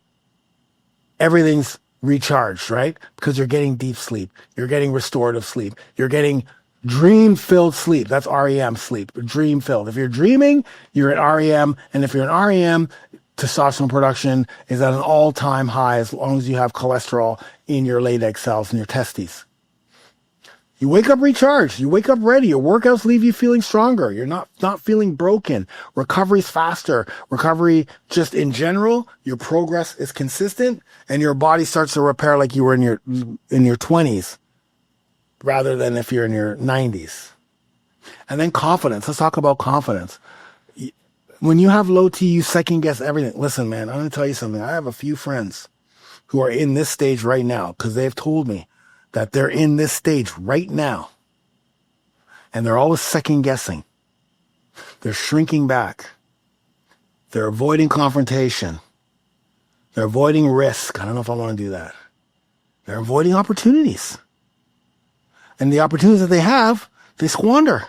everything's recharged, right? Because you're getting deep sleep. You're getting restorative sleep. You're getting dream-filled sleep. That's REM sleep. Dream-filled. If you're dreaming, you're at REM. And if you're in REM, testosterone production is at an all-time high, as long as you have cholesterol in your Leydig cells and your testes. You wake up recharged. You wake up ready. Your workouts leave you feeling stronger. You're not feeling broken. Recovery's faster. Recovery just in general, your progress is consistent and your body starts to repair like you were in your 20s rather than if you're in your 90s. And then confidence. Let's talk about confidence. When you have low T, you second guess everything. Listen, man, I'm going to tell you something. I have a few friends who are in this stage right now because they've told me that they're in this stage right now. And they're always second guessing. They're shrinking back. They're avoiding confrontation. They're avoiding risk. I don't know if I want to do that. They're avoiding opportunities. And the opportunities that they have, they squander.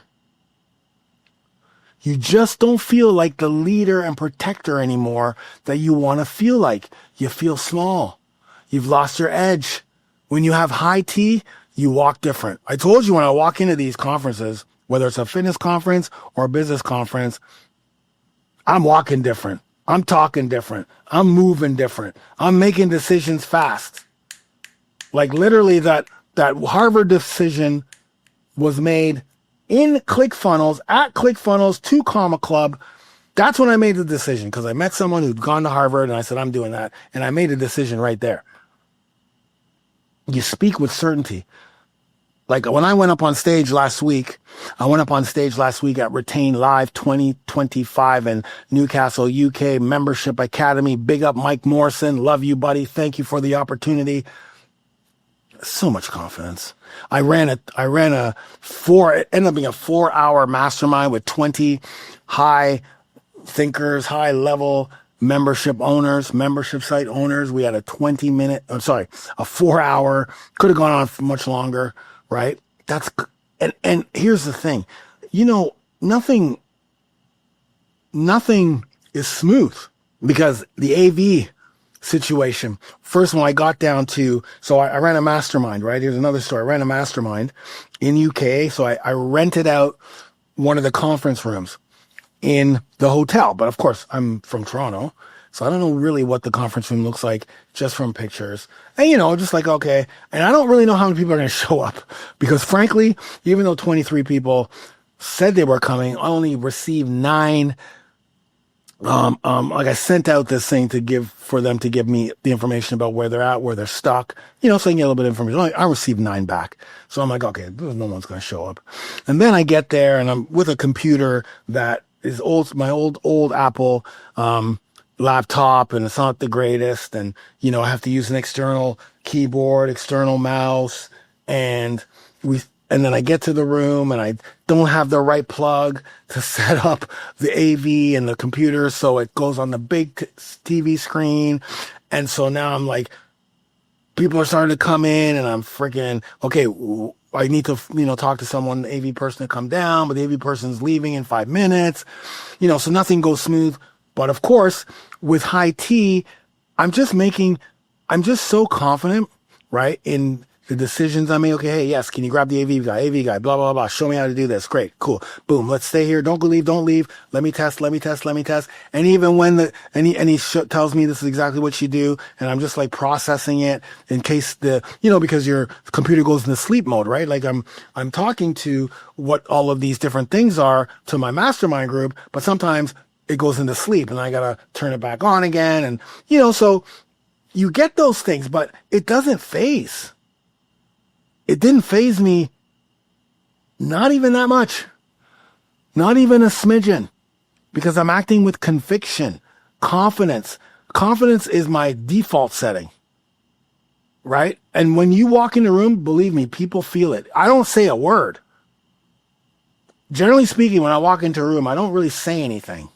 You just don't feel like the leader and protector anymore that you want to feel like. You feel small. You've lost your edge. When you have high T, you walk different. I told you when I walk into these conferences, whether it's a fitness conference or a business conference, I'm walking different. I'm talking different. I'm moving different. I'm making decisions fast. Like literally that Harvard decision was made in ClickFunnels, at ClickFunnels, to Comma Club. That's when I made the decision because I met someone who'd gone to Harvard and I said, I'm doing that. And I made a decision right there. You speak with certainty. Like when I went up on stage last week, at Retain Live 2025 in Newcastle, UK Membership Academy. Big up Mike Morrison. Love you, buddy. Thank you for the opportunity. So much confidence. It ended up being a 4-hour mastermind with 20 high thinkers, high level membership site owners. We had a 4-hour, could have gone on for much longer, right? And here's the thing, nothing is smooth because the AV situation. First, when I got down to, so I ran a mastermind, right? Here's another story. I ran a mastermind in UK. So I rented out one of the conference rooms in the hotel. But of course, I'm from Toronto, so I don't know really what the conference room looks like just from pictures. And, just like, okay. And I don't really know how many people are going to show up because frankly, even though 23 people said they were coming, I only received 9. Like I sent out this thing for them to give me the information about where they're at, where they're stuck, so I can get a little bit of information. I received 9 back. So I'm like, okay, no one's going to show up. And then I get there and I'm with a computer that is old, my old Apple, laptop, and it's not the greatest. And, I have to use an external keyboard, external mouse. And then I get to the room and I don't have the right plug to set up the AV and the computer. So it goes on the big TV screen. And so now I'm like, people are starting to come in and I'm freaking, okay, I need to, talk to someone, the AV person to come down, but the AV person's leaving in 5 minutes, so nothing goes smooth. But of course, with high T, I'm just so confident, right, in the decisions I make. Okay, hey, yes, can you grab the AV guy, blah, blah, blah. Show me how to do this. Great, cool. Boom, let's stay here. Don't leave. Let me test. And even when he tells me this is exactly what you do, and I'm just like processing it in case because your computer goes into sleep mode, right? Like I'm talking to what all of these different things are to my mastermind group, but sometimes it goes into sleep and I gotta turn it back on again. And, so you get those things, but it doesn't phase. It didn't phase me, not even that much, not even a smidgen, because I'm acting with conviction, confidence. Confidence is my default setting, right? And when you walk in the room, believe me, people feel it. I don't say a word. Generally speaking, when I walk into a room, I don't really say anything.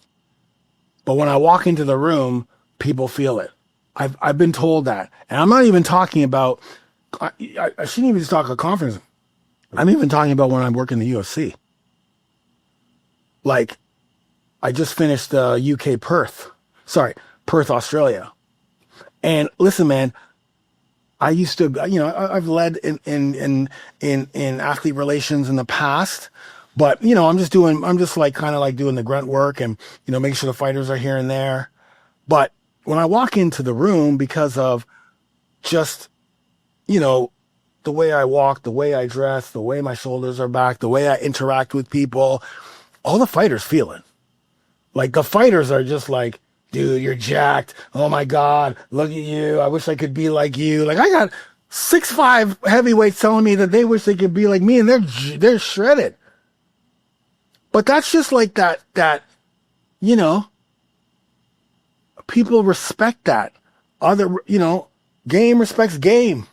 But when I walk into the room, people feel it. I've been told that. And I'm not even talking about, I shouldn't even just talk a conference. I'm even talking about when I work in the UFC. Like, I just finished UK Perth, Australia. And listen, man, I used to, I've led in athlete relations in the past, but, I'm just kind of like doing the grunt work and, making sure the fighters are here and there. But when I walk into the room, because of just, the way I walk, the way I dress, the way my shoulders are back, the way I interact with people, all the fighters feel it. Like the fighters are just like, dude, you're jacked. Oh my God, look at you. I wish I could be like you. Like I got 6'5" heavyweights telling me that they wish they could be like me, and they're shredded. But that's just like that, you know, people respect that. Game respects game.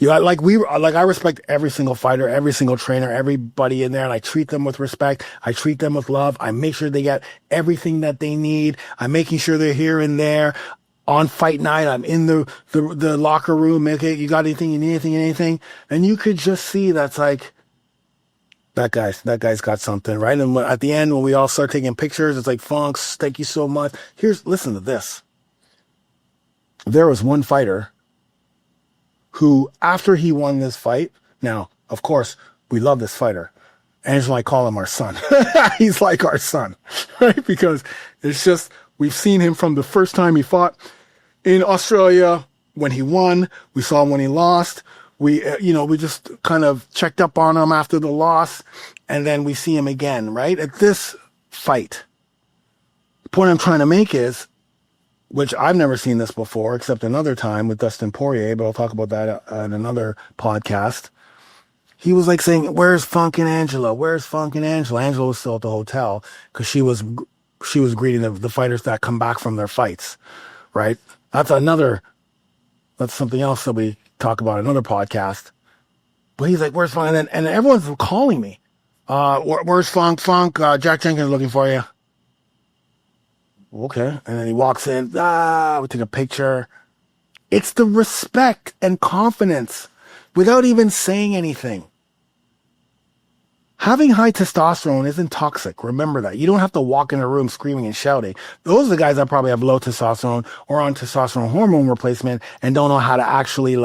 I respect every single fighter, every single trainer, everybody in there, and I treat them with respect. I treat them with love. I make sure they get everything that they need. I'm making sure they're here and there. On fight night, I'm in the locker room. Okay, you got anything? You need anything? And you could just see that's like, that guy's got something, right? And at the end, when we all start taking pictures, it's like, Funks, thank you so much. Listen to this. There was one fighter who, after he won this fight, now, of course, we love this fighter. Angela and I call him our son. He's like our son, right? Because it's just, we've seen him from the first time he fought in Australia, when he won. We saw him when he lost. We just kind of checked up on him after the loss, and then we see him again, right? At this fight. The point I'm trying to make is, which I've never seen this before, except another time with Dustin Poirier, but I'll talk about that in another podcast. He was like saying, where's Funk and Angela? Where's Funk and Angela? Angela was still at the hotel because she was greeting the fighters that come back from their fights, right? That's something else that we talk about in another podcast. But he's like, where's Funk? And everyone's calling me. Where's Funk? Jack Jenkins looking for you. Okay. And then he walks in. We take a picture. It's the respect and confidence without even saying anything. Having high testosterone isn't toxic. Remember that. You don't have to walk in a room screaming and shouting. Those are the guys that probably have low testosterone or on testosterone hormone replacement and don't know how to actually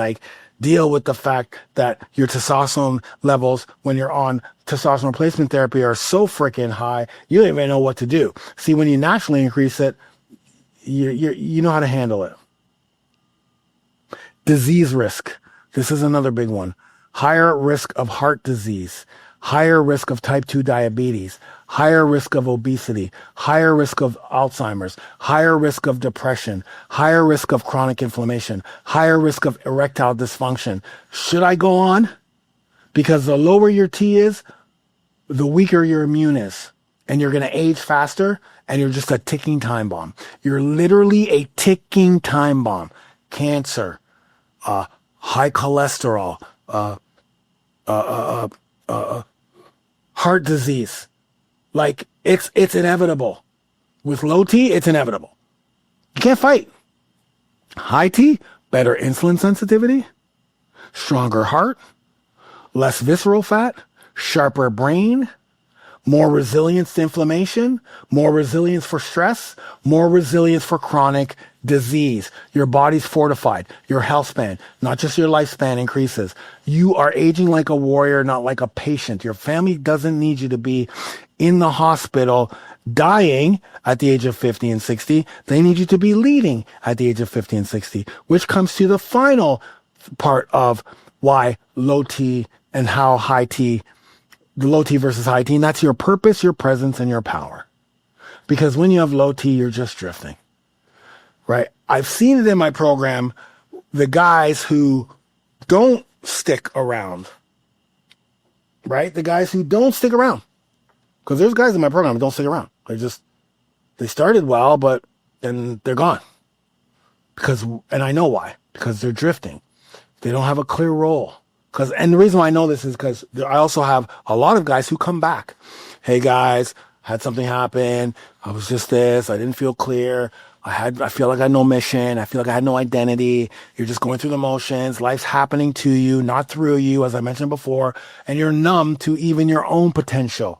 deal with the fact that your testosterone levels when you're on testosterone replacement therapy are so freaking high, you don't even know what to do. See, when you naturally increase it, you know how to handle it. Disease risk. This is another big one. Higher risk of heart disease, higher risk of type 2 diabetes, higher risk of obesity, higher risk of Alzheimer's, higher risk of depression, higher risk of chronic inflammation, higher risk of erectile dysfunction. Should I go on? Because the lower your T is, the weaker your immune is. And you're going to age faster, and you're just a ticking time bomb. You're literally a ticking time bomb. Cancer, high cholesterol, heart disease. Like, it's inevitable. With low T, it's inevitable. You can't fight. High T, better insulin sensitivity, stronger heart, less visceral fat, sharper brain, more resilience to inflammation, more resilience for stress, more resilience for chronic disease. Your body's fortified. Your health span, not just your lifespan, increases. You are aging like a warrior, not like a patient. Your family doesn't need you to be in the hospital dying at the age of 50 and 60. They need you to be leading at the age of 50 and 60, which comes to the final part of why low T and how high T, the low T versus high T, and that's your purpose, your presence, and your power. Because when you have low T, you're just drifting, right? I've seen it in my program, the guys who don't stick around, right? The guys who don't stick around. Because there's guys in my program who don't stick around. They started well, but then they're gone. And I know why. Because they're drifting. They don't have a clear role. And the reason why I know this is because I also have a lot of guys who come back. Hey guys, had something happen. I was just this. I didn't feel clear. I feel like I had no mission. I feel like I had no identity. You're just going through the motions. Life's happening to you, not through you, as I mentioned before. And you're numb to even your own potential.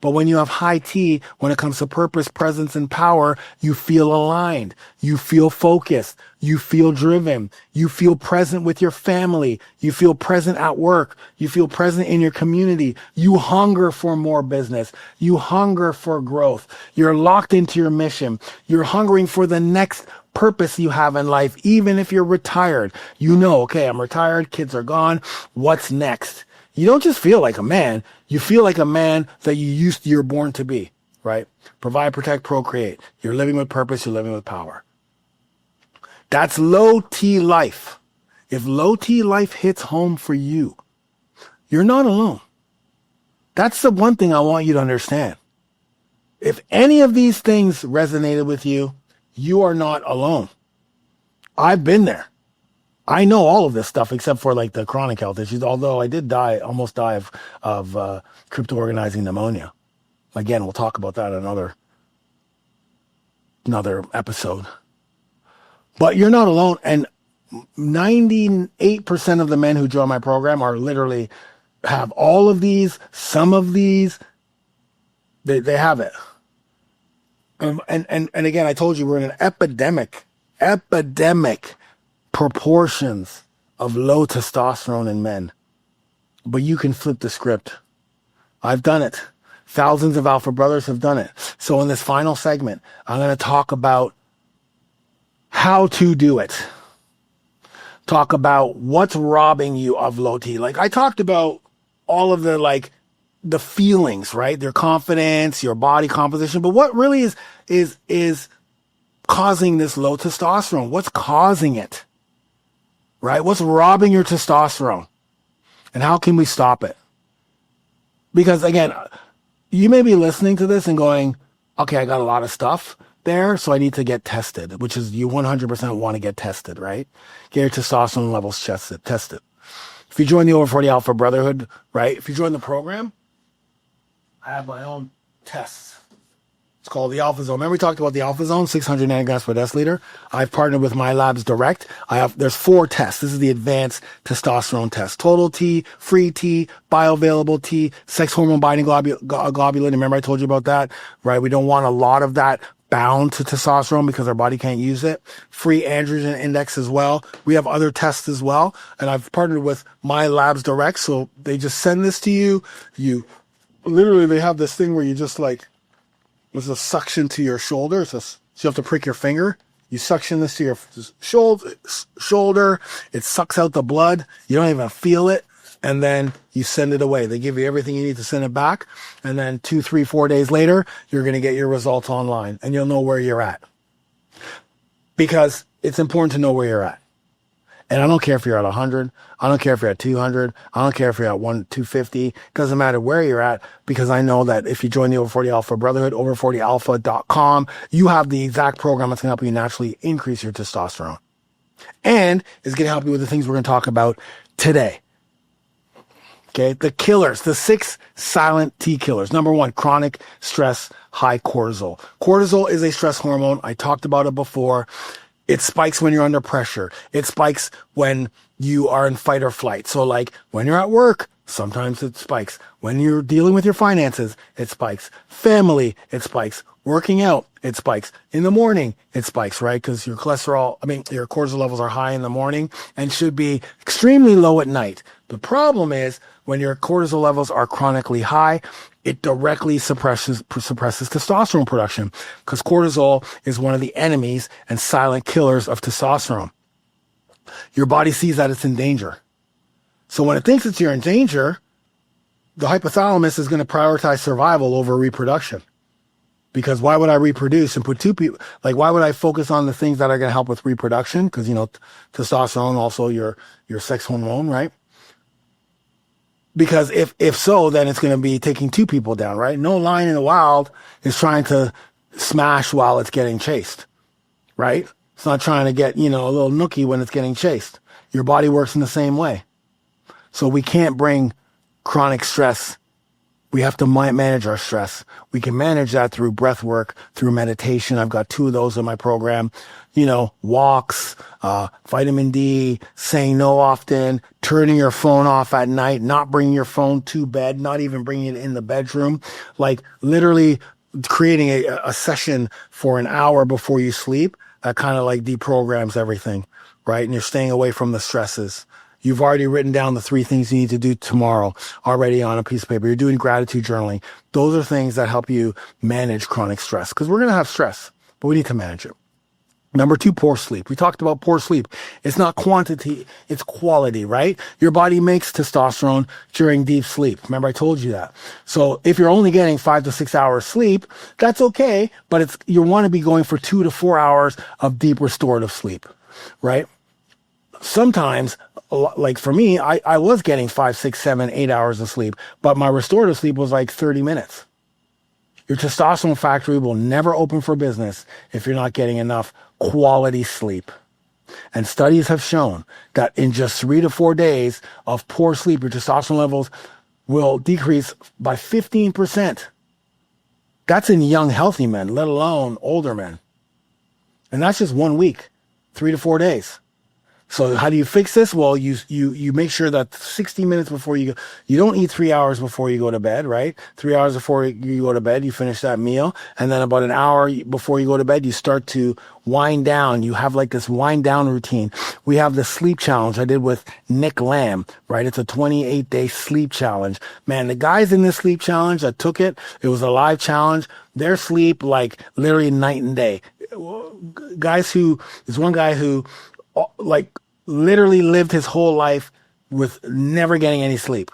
But when you have high T, when it comes to purpose, presence, and power, you feel aligned. You feel focused. You feel driven. You feel present with your family. You feel present at work. You feel present in your community. You hunger for more business. You hunger for growth. You're locked into your mission. You're hungering for the next purpose you have in life, even if you're retired. You know, okay, I'm retired, kids are gone. What's next? You don't just feel like a man. You feel like a man that you're born to be, right? Provide, protect, procreate. You're living with purpose. You're living with power. That's low T life. If low T life hits home for you, you're not alone. That's the one thing I want you to understand. If any of these things resonated with you, you are not alone. I've been there. I know all of this stuff except for like the chronic health issues, although I did almost die of crypto-organizing pneumonia. Again, we'll talk about that in another episode. But you're not alone. And 98% of the men who join my program are literally have all of these, some of these, they have it. And again, I told you we're in an epidemic proportions of low testosterone in men. But you can flip the script. I've done it. Thousands of alpha brothers have done it. So in this final segment, I'm going to talk about how to do it. Talk about what's robbing you of low T. Like I talked about all of the feelings, right? Their confidence, your body composition. But what really is causing this low testosterone? What's causing it? Right? What's robbing your testosterone? And how can we stop it? Because again, you may be listening to this and going, okay, I got a lot of stuff there, so I need to get tested, which is you 100% want to get tested, right? Get your testosterone levels tested. If you join the Over 40 Alpha Brotherhood, right? If you join the program, I have my own tests. It's called the Alpha Zone. Remember we talked about the Alpha Zone, 600 nanograms per deciliter. I've partnered with My Labs Direct. There's 4 tests. This is the advanced testosterone test. Total T, free T, bioavailable T, sex hormone binding globulin. Remember I told you about that, right? We don't want a lot of that bound to testosterone because our body can't use it. Free androgen index as well. We have other tests as well. And I've partnered with My Labs Direct. So they just send this to you. Literally, they have this thing where you just with a suction to your shoulder. So you have to prick your finger. You suction this to your shoulder. It sucks out the blood. You don't even feel it. And then you send it away. They give you everything you need to send it back. And then 2, 3, 4 days later, you're going to get your results online and you'll know where you're at. Because it's important to know where you're at. And I don't care if you're at 100. I don't care if you're at 200. I don't care if you're at 250. It doesn't matter where you're at, because I know that if you join the Over 40 Alpha Brotherhood, over40alpha.com, you have the exact program that's going to help you naturally increase your testosterone. And it's going to help you with the things we're going to talk about today. Okay, the killers, the 6 silent T killers. Number 1, chronic stress, high cortisol. Cortisol is a stress hormone. I talked about it before. It spikes when you're under pressure. It spikes when you are in fight or flight. So like when you're at work, sometimes it spikes. When you're dealing with your finances, it spikes. Family, it spikes. Working out, it spikes. In the morning, it spikes, right? Because your cortisol levels are high in the morning and should be extremely low at night. The problem is when your cortisol levels are chronically high, it directly suppresses testosterone production, because cortisol is one of the enemies and silent killers of testosterone. Your body sees that it's in danger. So when it thinks you're in danger, the hypothalamus is going to prioritize survival over reproduction. Because why would I reproduce and put 2 people, why would I focus on the things that are going to help with reproduction? Because, testosterone, also your sex hormone, right? Because if so, then it's going to be taking 2 people down, right? No lion in the wild is trying to smash while it's getting chased, right? It's not trying to get, a little nookie when it's getting chased. Your body works in the same way. So we can't bring chronic stress. We have to manage our stress. We can manage that through breath work, through meditation. I've got 2 of those in my program. Walks, vitamin D, saying no often, turning your phone off at night, not bringing your phone to bed, not even bringing it in the bedroom, literally creating a session for an hour before you sleep. That kind of deprograms everything, right? And you're staying away from the stresses. You've already written down the 3 things you need to do tomorrow already on a piece of paper. You're doing gratitude journaling. Those are things that help you manage chronic stress, because we're going to have stress, but we need to manage it. Number two, poor sleep. We talked about poor sleep. It's not quantity, it's quality, right? Your body makes testosterone during deep sleep. Remember, I told you that. So if you're only getting 5 to 6 hours sleep, that's okay, but you want to be going for 2 to 4 hours of deep restorative sleep, right? Sometimes, like for me, I was getting 5, 6, 7, 8 hours of sleep, but my restorative sleep was like 30 minutes. Your testosterone factory will never open for business if you're not getting enough quality sleep. And studies have shown that in just 3 to 4 days of poor sleep, your testosterone levels will decrease by 15%. That's in young, healthy men, let alone older men. And that's just 1 week, 3 to 4 days. So how do you fix this? Well, you make sure that 60 minutes before you go, you don't eat 3 hours before you go to bed, right? 3 hours before you go to bed, you finish that meal. And then about an hour before you go to bed, you start to wind down. You have like this wind down routine. We have the sleep challenge I did with Nick Lamb, right? It's a 28-day sleep challenge. Man, the guys in this sleep challenge that took it, it was a live challenge. Their sleep like literally night and day. There's one guy who like literally lived his whole life with never getting any sleep.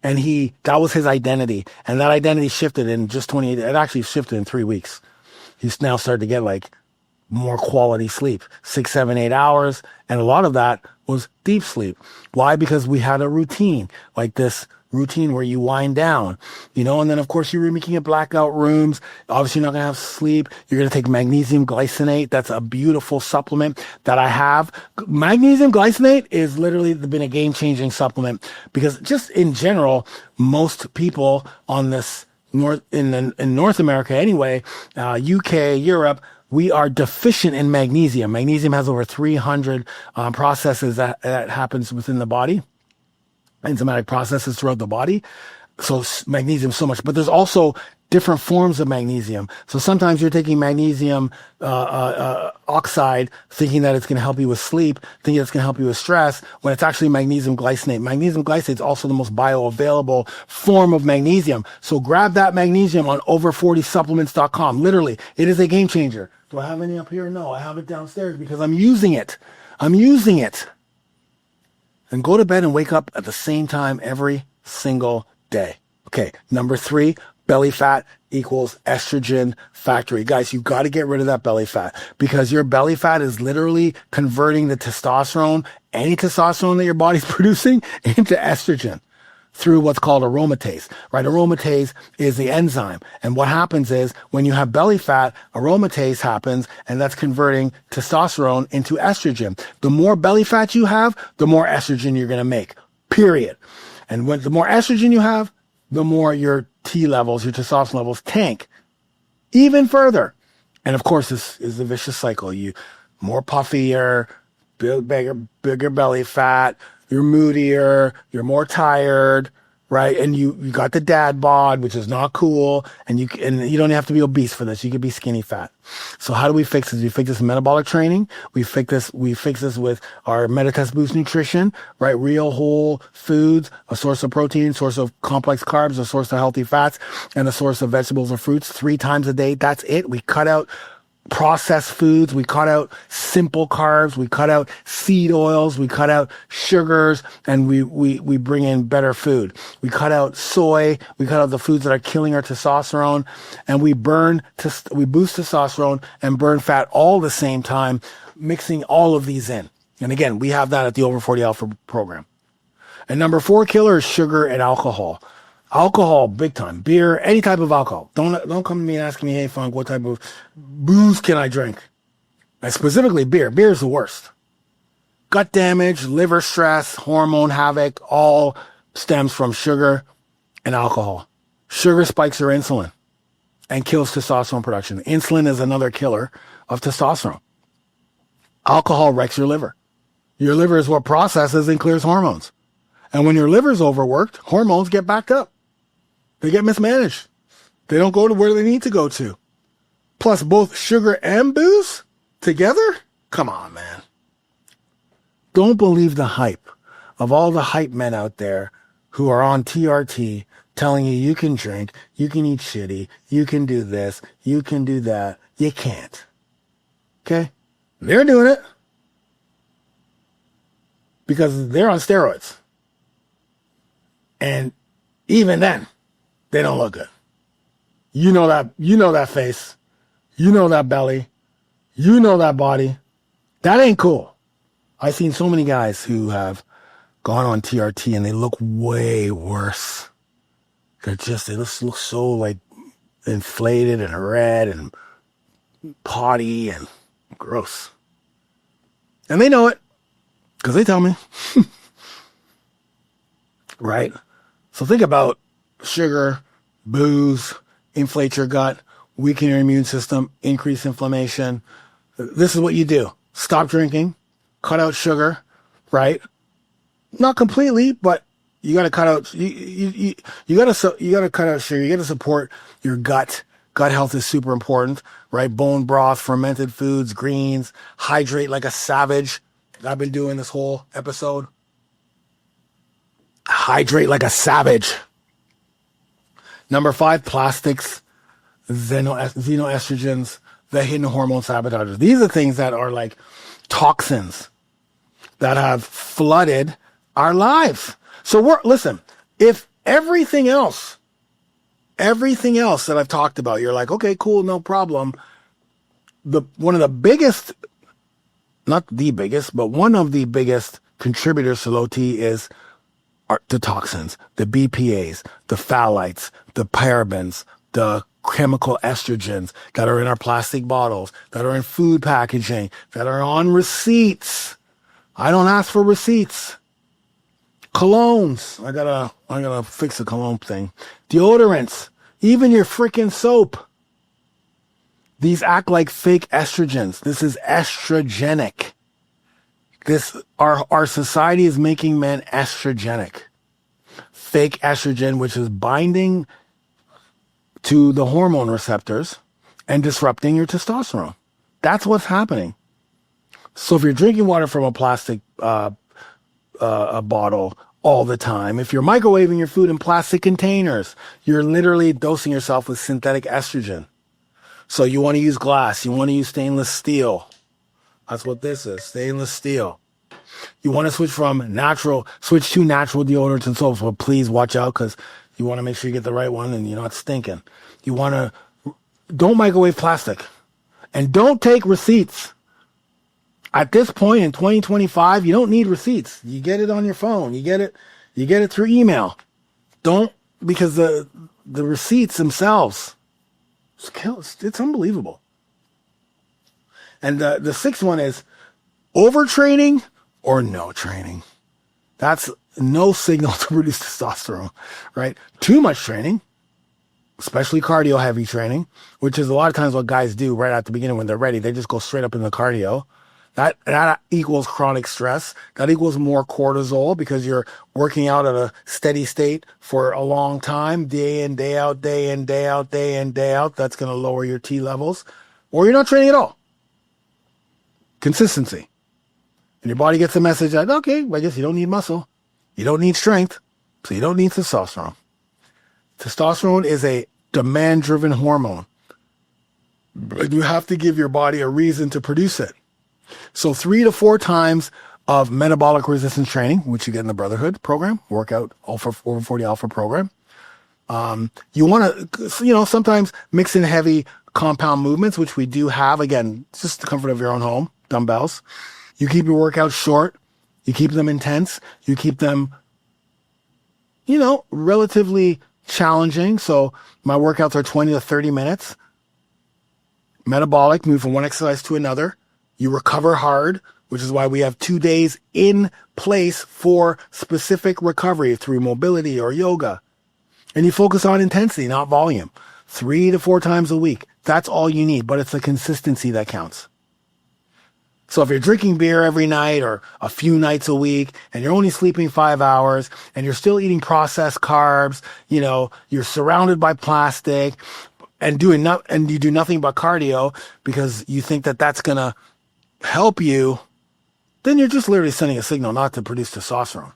And that was his identity. And that identity shifted in just 28, it actually shifted in 3 weeks. He's now started to get like more quality sleep, 6, 7, 8 hours. And a lot of that was deep sleep. Why? Because we had a routine, like this routine where you wind down, and then of course you're making it blackout rooms. Obviously you're not going to have sleep. You're going to take magnesium glycinate. That's a beautiful supplement that I have. Magnesium glycinate is literally been a game-changing supplement because just in general, most people on this in North America anyway, UK, Europe, we are deficient in magnesium. Magnesium has over 300 processes that happens within the body. Enzymatic processes throughout the body. So magnesium so much, but there's also different forms of magnesium. So sometimes you're taking magnesium oxide thinking that it's going to help you with sleep, thinking it's going to help you with stress, when it's actually magnesium glycinate. Magnesium glycinate is also the most bioavailable form of magnesium. So grab that magnesium on over40supplements.com. Literally, it is a game changer. Do I have any up here? No, I have it downstairs because I'm using it. And go to bed and wake up at the same time every single day. Okay, number 3, belly fat equals estrogen factory. Guys, you've got to get rid of that belly fat because your belly fat is literally converting the testosterone, any testosterone that your body's producing, into estrogen through what's called aromatase, right? Aromatase is the enzyme. And what happens is when you have belly fat, aromatase happens, and that's converting testosterone into estrogen. The more belly fat you have, the more estrogen you're going to make, period. And the more estrogen you have, the more your T levels, your testosterone levels tank even further. And of course, this is a vicious cycle. You more puffier, bigger belly fat, you're moodier, you're more tired, right? And you got the dad bod, which is not cool. And you don't have to be obese for this. You could be skinny fat. So how do we fix this? We fix this with metabolic training. We fix this with our Metatest Boost nutrition, right? Real whole foods, a source of protein, source of complex carbs, a source of healthy fats, and a source of vegetables and fruits 3 times a day. That's it. We cut out processed foods, we cut out simple carbs, we cut out seed oils, we cut out sugars, and we bring in better food. We cut out soy, we cut out the foods that are killing our testosterone, and we boost testosterone and burn fat all the same time, mixing all of these in. And again, we have that at the Over 40 Alpha program. And number 4 killer is sugar and alcohol. Alcohol, big time. Beer, any type of alcohol. Don't come to me and ask me, hey, Funk, what type of booze can I drink? And specifically beer. Beer is the worst. Gut damage, liver stress, hormone havoc, all stems from sugar and alcohol. Sugar spikes your insulin and kills testosterone production. Insulin is another killer of testosterone. Alcohol wrecks your liver. Your liver is what processes and clears hormones. And when your liver's overworked, hormones get backed up. They get mismanaged. They don't go to where they need to go to. Plus both sugar and booze together? Come on, man. Don't believe the hype of all the hype men out there who are on TRT telling you can drink, you can eat shitty, you can do this, you can do that. You can't. Okay? They're doing it because they're on steroids. And even then, they don't look good. You know that face. You know that belly. You know that body. That ain't cool. I've seen so many guys who have gone on TRT and they look way worse. They just look so like inflated and red and potty and gross. And they know it because they tell me. Right? So think about sugar, booze, inflate your gut, weaken your immune system, increase inflammation. This is what you do. Stop drinking, cut out sugar, right? Not completely, but you got to cut out, you got to cut out sugar. You got to support your gut. Gut health is super important, right? Bone broth, fermented foods, greens, hydrate like a savage. I've been doing this whole episode. Hydrate like a savage. Number 5, plastics, xenoestrogens, the hidden hormone sabotagers. These are things that are like toxins that have flooded our lives. So listen, if everything else that I've talked about, you're like, okay, cool, no problem. One of the biggest, not the biggest, but one of the biggest contributors to low T is the toxins, the BPAs, the phthalates, the parabens, the chemical estrogens that are in our plastic bottles, that are in food packaging, that are on receipts. I don't ask for receipts. Colognes. I gotta fix the cologne thing. Deodorants. Even your freaking soap. These act like fake estrogens. This is estrogenic. Our society is making men estrogenic. Fake estrogen, which is binding to the hormone receptors and disrupting your testosterone. That's what's happening. So if you're drinking water from a plastic a bottle all the time, if you're microwaving your food in plastic containers, you're literally dosing yourself with synthetic estrogen. So you want to use glass. You want to use stainless steel. That's what this is, stainless steel. You want to switch to natural deodorants and soaps. Well, please watch out because you want to make sure you get the right one and you're not stinking. Don't microwave plastic and don't take receipts. At this point in 2025, you don't need receipts. You get it on your phone. You get it through email. Because the receipts themselves, it's unbelievable. And the 6th one is overtraining or no training. That's no signal to produce testosterone, right? Too much training, especially cardio heavy training, which is a lot of times what guys do right at the beginning when they're ready. They just go straight up in the cardio. That equals chronic stress. That equals more cortisol because you're working out at a steady state for a long time, day in, day out, day in, day out, day in, day out. That's going to lower your T levels. Or you're not training at all. Consistency. And your body gets a message that, okay, I guess you don't need muscle. You don't need strength. So you don't need testosterone. Testosterone is a demand-driven hormone. But you have to give your body a reason to produce it. So 3 to 4 times of metabolic resistance training, which you get in the Brotherhood program, workout over 40 alpha program. You want to, sometimes mix in heavy compound movements, which we do have. Again, it's just the comfort of your own home, dumbbells. You keep your workouts short. You keep them intense. You keep them, relatively challenging. So my workouts are 20 to 30 minutes. Metabolic, move from one exercise to another. You recover hard, which is why we have 2 days in place for specific recovery through mobility or yoga. And you focus on intensity, not volume. 3 to 4 times a week. That's all you need, but it's the consistency that counts. So if you're drinking beer every night or a few nights a week and you're only sleeping 5 hours and you're still eating processed carbs, you're surrounded by plastic and you do nothing but cardio because you think that that's going to help you, then you're just literally sending a signal not to produce testosterone.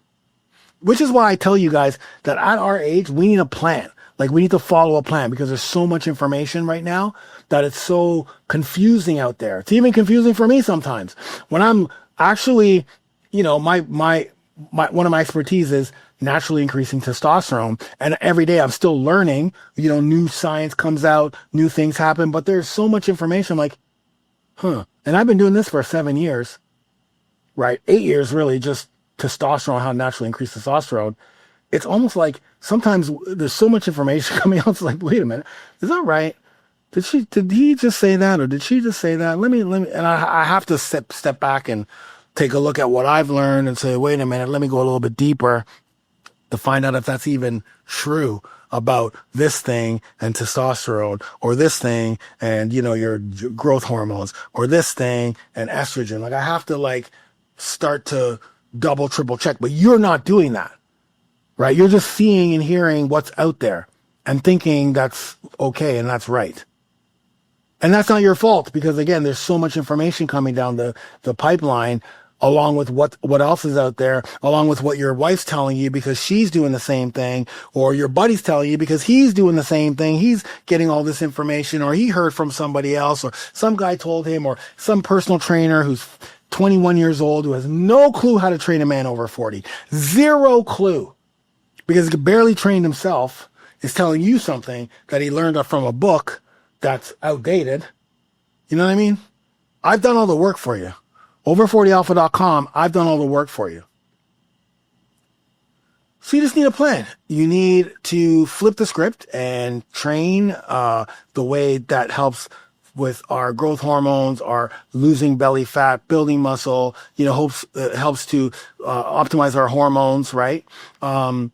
Which is why I tell you guys that at our age, we need a plan. Like we need to follow a plan because there's so much information right now that it's so confusing out there. It's even confusing for me sometimes when I'm actually, my one of my expertise is naturally increasing testosterone. And every day I'm still learning, new science comes out, new things happen, but there's so much information. I'm like, and I've been doing this for 7 years, right? 8 years, really, just testosterone, how to naturally increase testosterone. It's almost like sometimes there's so much information coming out. It's like, wait a minute, is that right? Did he just say that? Or did she just say that? Let me, and I have to step back and take a look at what I've learned and say, wait a minute, let me go a little bit deeper to find out if that's even true about this thing and testosterone, or this thing and, your growth hormones, or this thing and estrogen. Like I have to start to double, triple check, but you're not doing that, right? You're just seeing and hearing what's out there and thinking that's okay and that's right. And that's not your fault because again, there's so much information coming down the pipeline, along with what else is out there, along with what your wife's telling you because she's doing the same thing, or your buddy's telling you because he's doing the same thing. He's getting all this information, or he heard from somebody else, or some guy told him, or some personal trainer who's 21 years old who has no clue how to train a man over 40. Zero clue. Because he barely trained himself is telling you something that he learned from a book that's outdated. You know what I mean? I've done all the work for you. Over40alpha.com, I've done all the work for you. So you just need a plan. You need to flip the script and train the way that helps with our growth hormones, our losing belly fat, building muscle, helps to optimize our hormones, right? To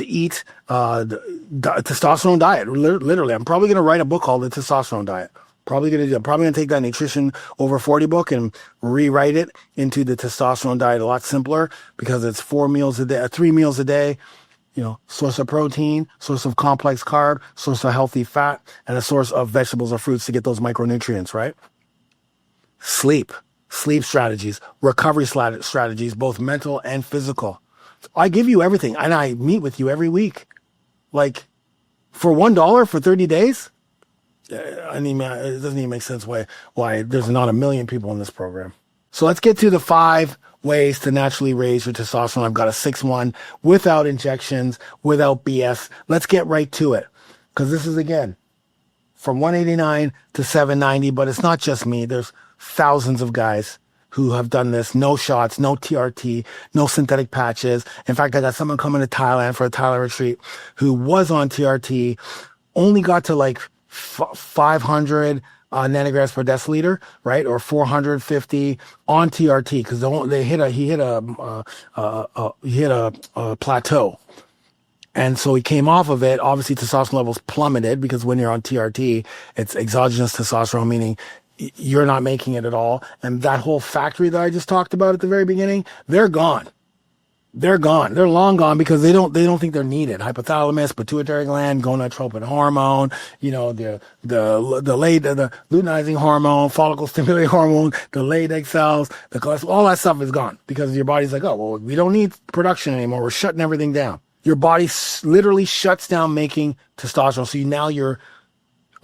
eat the testosterone diet. Literally, I'm probably going to write a book called The Testosterone Diet. I'm probably going to take that Nutrition Over 40 book and rewrite it into the testosterone diet a lot simpler because it's 3 meals a day, source of protein, source of complex carb, source of healthy fat, and a source of vegetables or fruits to get those micronutrients, right? Sleep strategies, recovery strategies, both mental and physical. I give you everything and I meet with you every week. Like for $1 for 30 days. I mean, it doesn't even make sense why there's not 1 million people in this program. So let's get to the 5 ways to naturally raise your testosterone. I've got a 6th one without injections, without BS. Let's get right to it. Because this is, again, from 189 to 790, but it's not just me. There's thousands of guys who have done this. No shots, no TRT, no synthetic patches. In fact, I got someone coming to Thailand for a Thailand retreat who was on TRT, only got to 500 nanograms per deciliter, right? Or 450 on TRT because he hit a plateau. And so he came off of it. Obviously, testosterone levels plummeted because when you're on TRT, it's exogenous testosterone, meaning you're not making it at all. And that whole factory that I just talked about at the very beginning, they're gone. They're gone. They're long gone because they don't think they're needed. Hypothalamus, pituitary gland, gonadotropin hormone, the luteinizing hormone, follicle stimulating hormone, the Leydig cells, the cholesterol, all that stuff is gone because your body's like, oh, well, we don't need production anymore. We're shutting everything down. Your body literally shuts down making testosterone. So now you're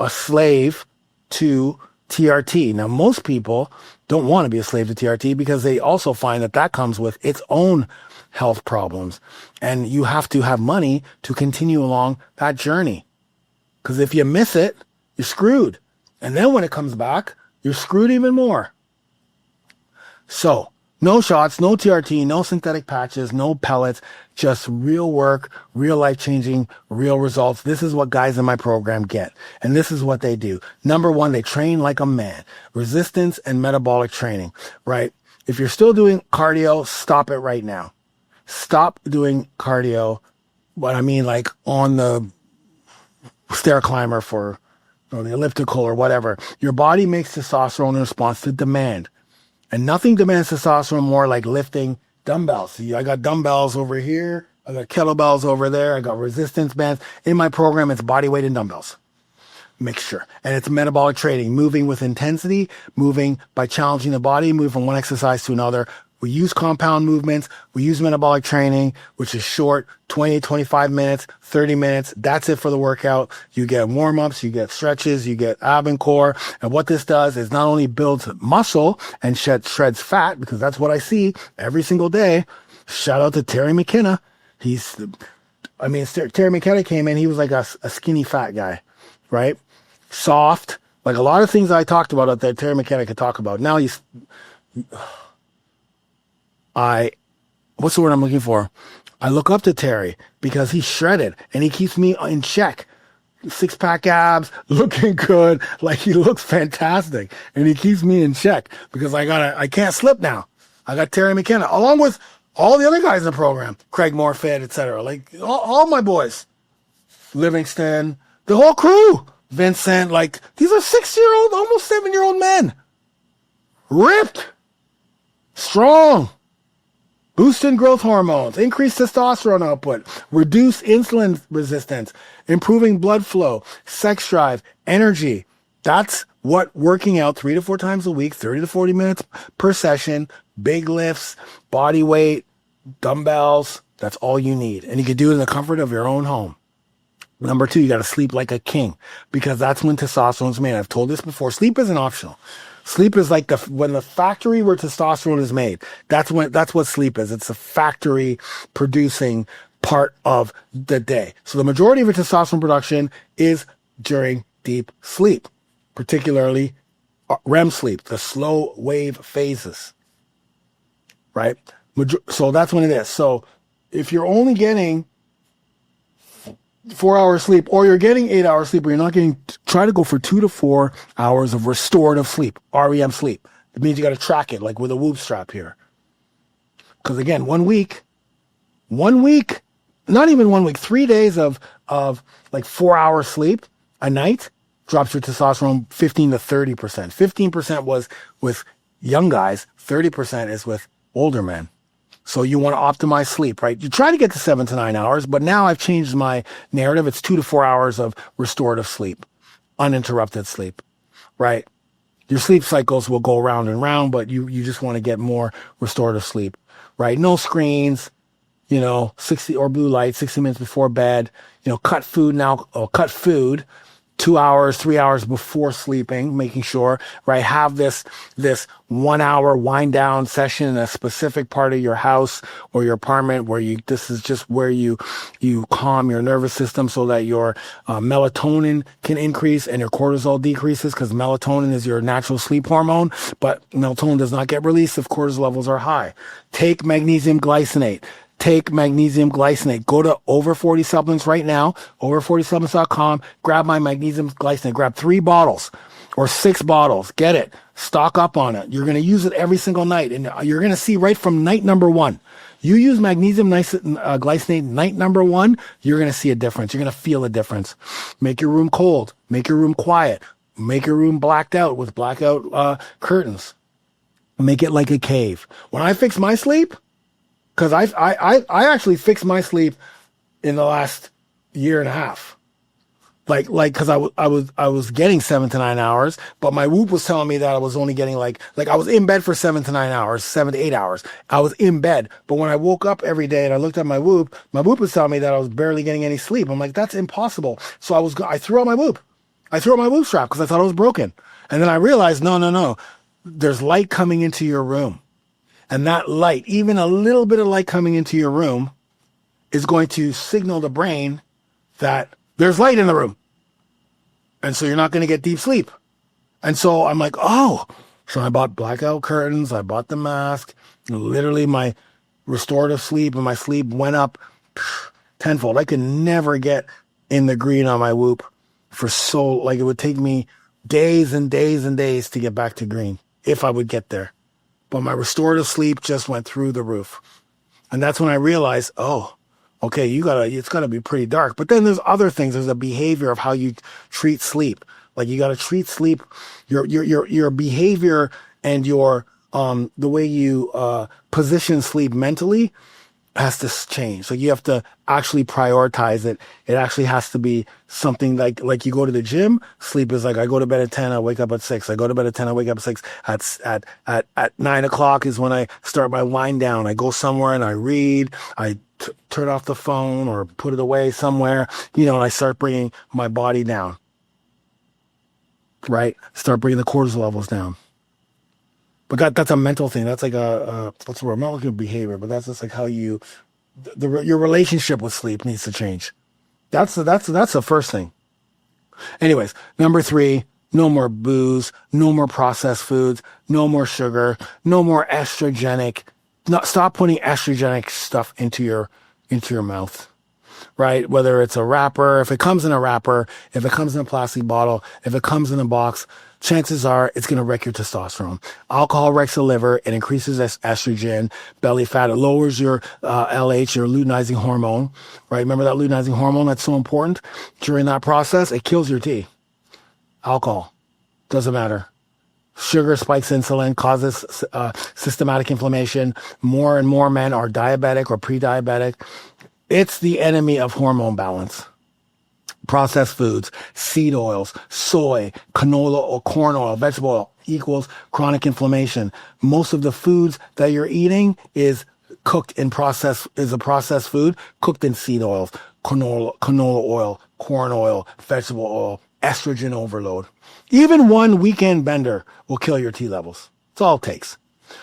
a slave to TRT. Now, most people don't want to be a slave to TRT because they also find that comes with its own health problems. And you have to have money to continue along that journey. Because if you miss it, you're screwed. And then when it comes back, you're screwed even more. So, no shots, no TRT, no synthetic patches, no pellets, just real work, real life-changing, real results. This is what guys in my program get. And this is what they do. Number 1, they train like a man. Resistance and metabolic training, right? If you're still doing cardio, stop it right now. Stop doing cardio, what I mean, on the stair climber for the elliptical or whatever. Your body makes testosterone in response to demand. And nothing demands testosterone more like lifting dumbbells. See, I got dumbbells over here. I got kettlebells over there. I got resistance bands. In my program, it's body weight and dumbbells mixture. And it's metabolic training, moving with intensity, moving by challenging the body, move from one exercise to another We use compound movements. We use metabolic training, which is short, 20, 25 minutes, 30 minutes. That's it for the workout. You get warm-ups, you get stretches, you get ab and core. And what this does is not only builds muscle and shreds fat, because that's what I see every single day. Shout out to Terry McKenna. Terry McKenna came in, he was like a skinny fat guy, right? Soft, like a lot of things I talked about that Terry McKenna could talk about. Now what's the word I'm looking for? I look up to Terry because he's shredded and he keeps me in check. 6-pack abs, looking good, like he looks fantastic. And he keeps me in check because I can't slip now. I got Terry McKenna, along with all the other guys in the program, Craig Morfit, etc. Like all my boys, Livingston, the whole crew, Vincent, like these are 6-year-old, almost 7-year-old men. Ripped, strong, boosting growth hormones, increase testosterone output, reduce insulin resistance, improving blood flow, sex drive, energy. That's what working out 3 to 4 times a week, 30 to 40 minutes per session, big lifts, body weight, dumbbells, that's all you need. And you can do it in the comfort of your own home. Number 2, you got to sleep like a king because that's when testosterone is made. I've told this before. Sleep isn't optional. Sleep is like when the factory where testosterone is made. That's what sleep is. It's a factory producing part of the day. So the majority of your testosterone production is during deep sleep, particularly REM sleep, the slow wave phases, right? So that's when it is. So if you're only getting 4 hours sleep or you're getting 8 hours sleep, or you're not getting, try to go for 2 to 4 hours of restorative sleep, REM sleep. It means you got to track it like with a Whoop strap here. Because again, 1 week, not even 1 week, 3 days of like 4 hours sleep a night drops your testosterone 15 to 30%. 15% was with young guys, 30% is with older men. So you want to optimize sleep, right? You try to get to 7 to 9 hours, but now I've changed my narrative. It's 2 to 4 hours of restorative sleep, uninterrupted sleep, right? Your sleep cycles will go round and round, but you just want to get more restorative sleep, right? No screens, 60 or blue light, 60 minutes before bed, cut food 2 hours, 3 hours before sleeping, making sure, right, have this 1 hour wind down session in a specific part of your house or your apartment this is just where you calm your nervous system so that your melatonin can increase and your cortisol decreases, because melatonin is your natural sleep hormone, but melatonin does not get released if cortisol levels are high. Take magnesium glycinate. Go to Over 40 Supplements right now, over40supplements.com. Grab my magnesium glycinate. Grab 3 bottles or 6 bottles. Get it. Stock up on it. You're going to use it every single night. And you're going to see right from night number 1. You use magnesium glycinate night number 1, you're going to see a difference. You're going to feel a difference. Make your room cold. Make your room quiet. Make your room blacked out with blackout curtains. Make it like a cave. When I fix my sleep, because I actually fixed my sleep in the last year and a half, because I was getting 7 to 9 hours, but my Whoop was telling me that I was only getting like I was in bed for 7 to 9 hours, 7 to 8 hours. I was in bed, but when I woke up every day and I looked at my Whoop was telling me that I was barely getting any sleep. I'm like, that's impossible. So I threw out my Whoop. I threw out my Whoop strap because I thought it was broken, and then I realized no, there's light coming into your room. And that light, even a little bit of light coming into your room, is going to signal the brain that there's light in the room. And so you're not going to get deep sleep. And so I'm like, oh. So I bought blackout curtains. I bought the mask. Literally my restorative sleep and my sleep went up tenfold. I could never get in the green on my Whoop it would take me days and days and days to get back to green if I would get there. But my restorative sleep just went through the roof. And that's when I realized, oh, okay, it's gotta be pretty dark. But then there's other things. There's a behavior of how you treat sleep. Like you gotta treat sleep, your behavior and your, the way you, position sleep mentally has to change. So you have to actually prioritize it. It actually has to be something like you go to the gym. Sleep is like, I go to bed at 10, I wake up at 6. I go to bed at 10, I wake up at 6. At 9 o'clock is when I start my wind down. I go somewhere and I read. I turn off the phone or put it away somewhere, and I start bringing my body down, right? Start bringing the cortisol levels down. But that's a mental thing. That's like what's the word? I'm not looking at behavior, but that's just like how your relationship with sleep needs to change. That's the first thing. Anyways, number 3, no more booze, no more processed foods, no more sugar, no more estrogenic. Stop putting estrogenic stuff into your mouth. Right? Whether it's a wrapper, if it comes in a wrapper, if it comes in a plastic bottle, if it comes in a box, chances are it's going to wreck your testosterone. Alcohol wrecks the liver. It increases estrogen, belly fat. It lowers your LH, your luteinizing hormone. Right? Remember that luteinizing hormone that's so important? During that process, it kills your T. Alcohol. Doesn't matter. Sugar spikes insulin, causes systematic inflammation. More and more men are diabetic or pre-diabetic. It's the enemy of hormone balance. Processed foods, seed oils, soy, canola or corn oil, vegetable oil equals chronic inflammation. Most of the foods that you're eating is a processed food cooked in seed oils, canola oil, corn oil, vegetable oil, estrogen overload. Even one weekend bender will kill your T levels. That's all it takes.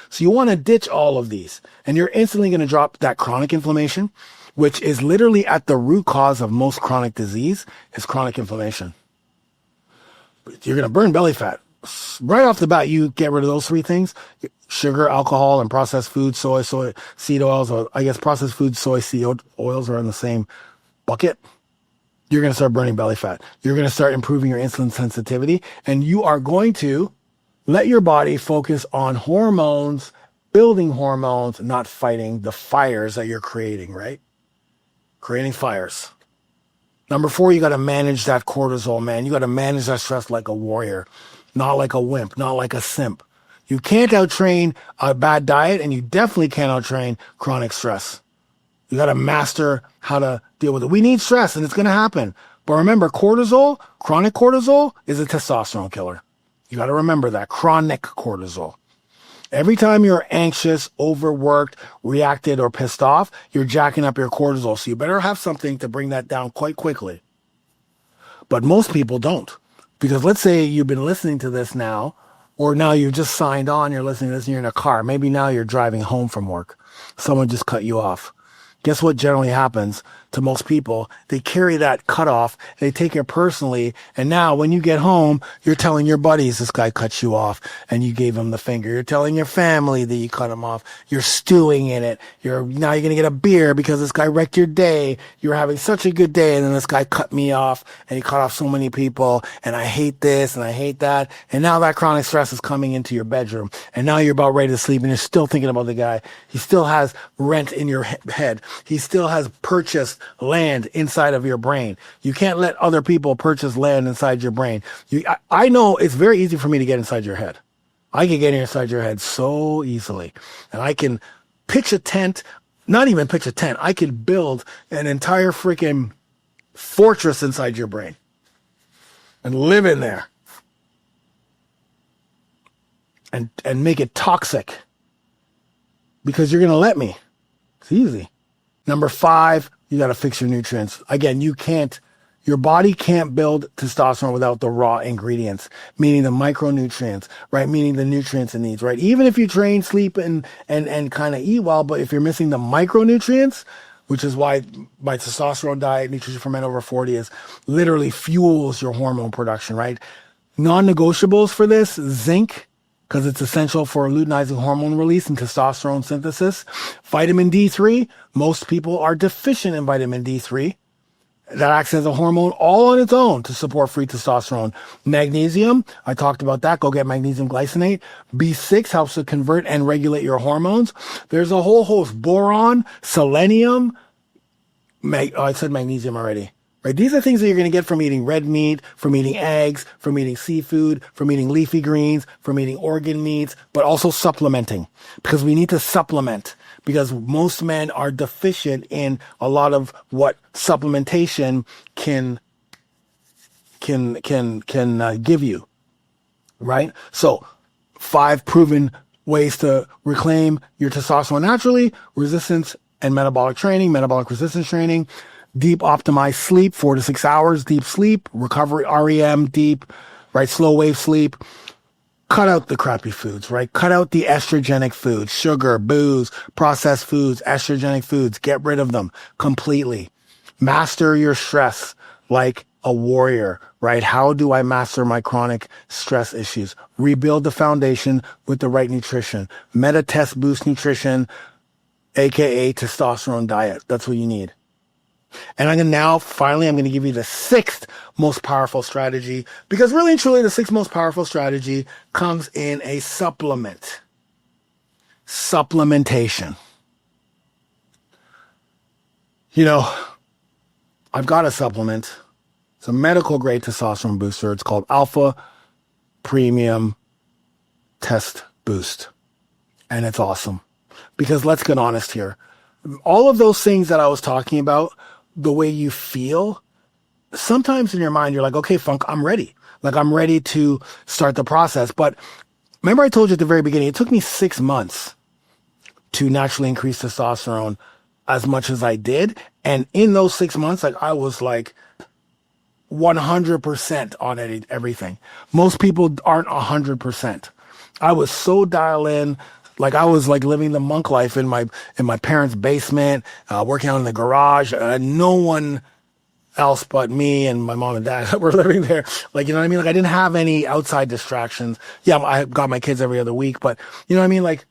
So you want to ditch all of these, and you're instantly going to drop that chronic inflammation, which is literally at the root cause of most chronic disease, is chronic inflammation. You're going to burn belly fat. Right off the bat, you get rid of those 3 things: sugar, alcohol, and processed food, soy, seed oils, or I guess processed food, soy, seed oils are in the same bucket. You're going to start burning belly fat. You're going to start improving your insulin sensitivity, and you are going to let your body focus on hormones, building hormones, not fighting the fires that you're creating, right? Creating fires. Number 4, you got to manage that cortisol, man. You got to manage that stress like a warrior, not like a wimp, not like a simp. You can't outtrain a bad diet, and you definitely can't outtrain chronic stress. You got to master how to deal with it. We need stress, and it's going to happen. But remember, cortisol, chronic cortisol, is a testosterone killer. You got to remember that. Chronic cortisol. Every time you're anxious, overworked, reacted, or pissed off, you're jacking up your cortisol. So you better have something to bring that down quite quickly. But most people don't. Because let's say you've been listening to this now, or now you've just signed on, you're listening to this and you're in a car. Maybe now you're driving home from work. Someone just cut you off. Guess what generally happens to most people? They carry that cutoff, they take it personally, and now when you get home, you're telling your buddies this guy cut you off and you gave him the finger. You're telling your family that you cut him off. You're stewing in it. Now you're going to get a beer because this guy wrecked your day. You were having such a good day, and then this guy cut me off, and he cut off so many people, and I hate this and I hate that. And now that chronic stress is coming into your bedroom, and now you're about ready to sleep, and you're still thinking about the guy. He still has rent in your head. He still has purchased land inside of your brain. You can't let other people purchase land inside your brain. I know it's very easy for me to get inside your head. I can get inside your head so easily. And I can pitch a tent, not even pitch a tent. I can build an entire freaking fortress inside your brain and live in there and make it toxic because you're going to let me. It's easy. Number 5, you got to fix your nutrients. Again, your body can't build testosterone without the raw ingredients, meaning the micronutrients, right? Meaning the nutrients it needs, right? Even if you train, sleep, and kind of eat well, but if you're missing the micronutrients, which is why my testosterone diet, Nutrition for Men Over 40, is literally fuels your hormone production, right? Non-negotiables for this: zinc, because it's essential for luteinizing hormone release and testosterone synthesis. Vitamin D3, most people are deficient in vitamin D3. That acts as a hormone all on its own to support free testosterone. Magnesium, I talked about that. Go get magnesium glycinate. B6 helps to convert and regulate your hormones. There's a whole host. Boron, selenium. I said magnesium already. Right? These are things that you're going to get from eating red meat, from eating eggs, from eating seafood, from eating leafy greens, from eating organ meats, but also supplementing, because we need to supplement. because most men are deficient in a lot of what supplementation can give you, right? So 5 proven ways to reclaim your testosterone naturally: resistance and metabolic training, metabolic resistance training, deep optimized sleep, 4 to 6 hours, deep sleep, recovery, REM, deep, right? Slow wave sleep. Cut out the crappy foods, right? Cut out the estrogenic foods, sugar, booze, processed foods, estrogenic foods. Get rid of them completely. Master your stress like a warrior, right? How do I master my chronic stress issues? Rebuild the foundation with the right nutrition. Meta test boost nutrition, aka testosterone diet. That's what you need. And I'm going to give you the 6th most powerful strategy, because really and truly the 6th most powerful strategy comes in a supplement. Supplementation. You know, I've got a supplement. It's a medical grade testosterone booster. It's called Alpha Premium Test Boost. And it's awesome. Because let's get honest here. All of those things that I was talking about, the way you feel, sometimes in your mind, you're like, okay, Funk, I'm ready. Like, I'm ready to start the process. But remember I told you at the very beginning, it took me 6 months to naturally increase testosterone as much as I did. And in those 6 months, like, I was like 100% on everything. Most people aren't 100%. I was so dialed in. Like, I was like living the monk life in my parents' basement, working out in the garage. No one else but me and my mom and dad were living there. Like, you know what I mean? Like, I didn't have any outside distractions. Yeah, I got my kids every other week, but you know what I mean? Like,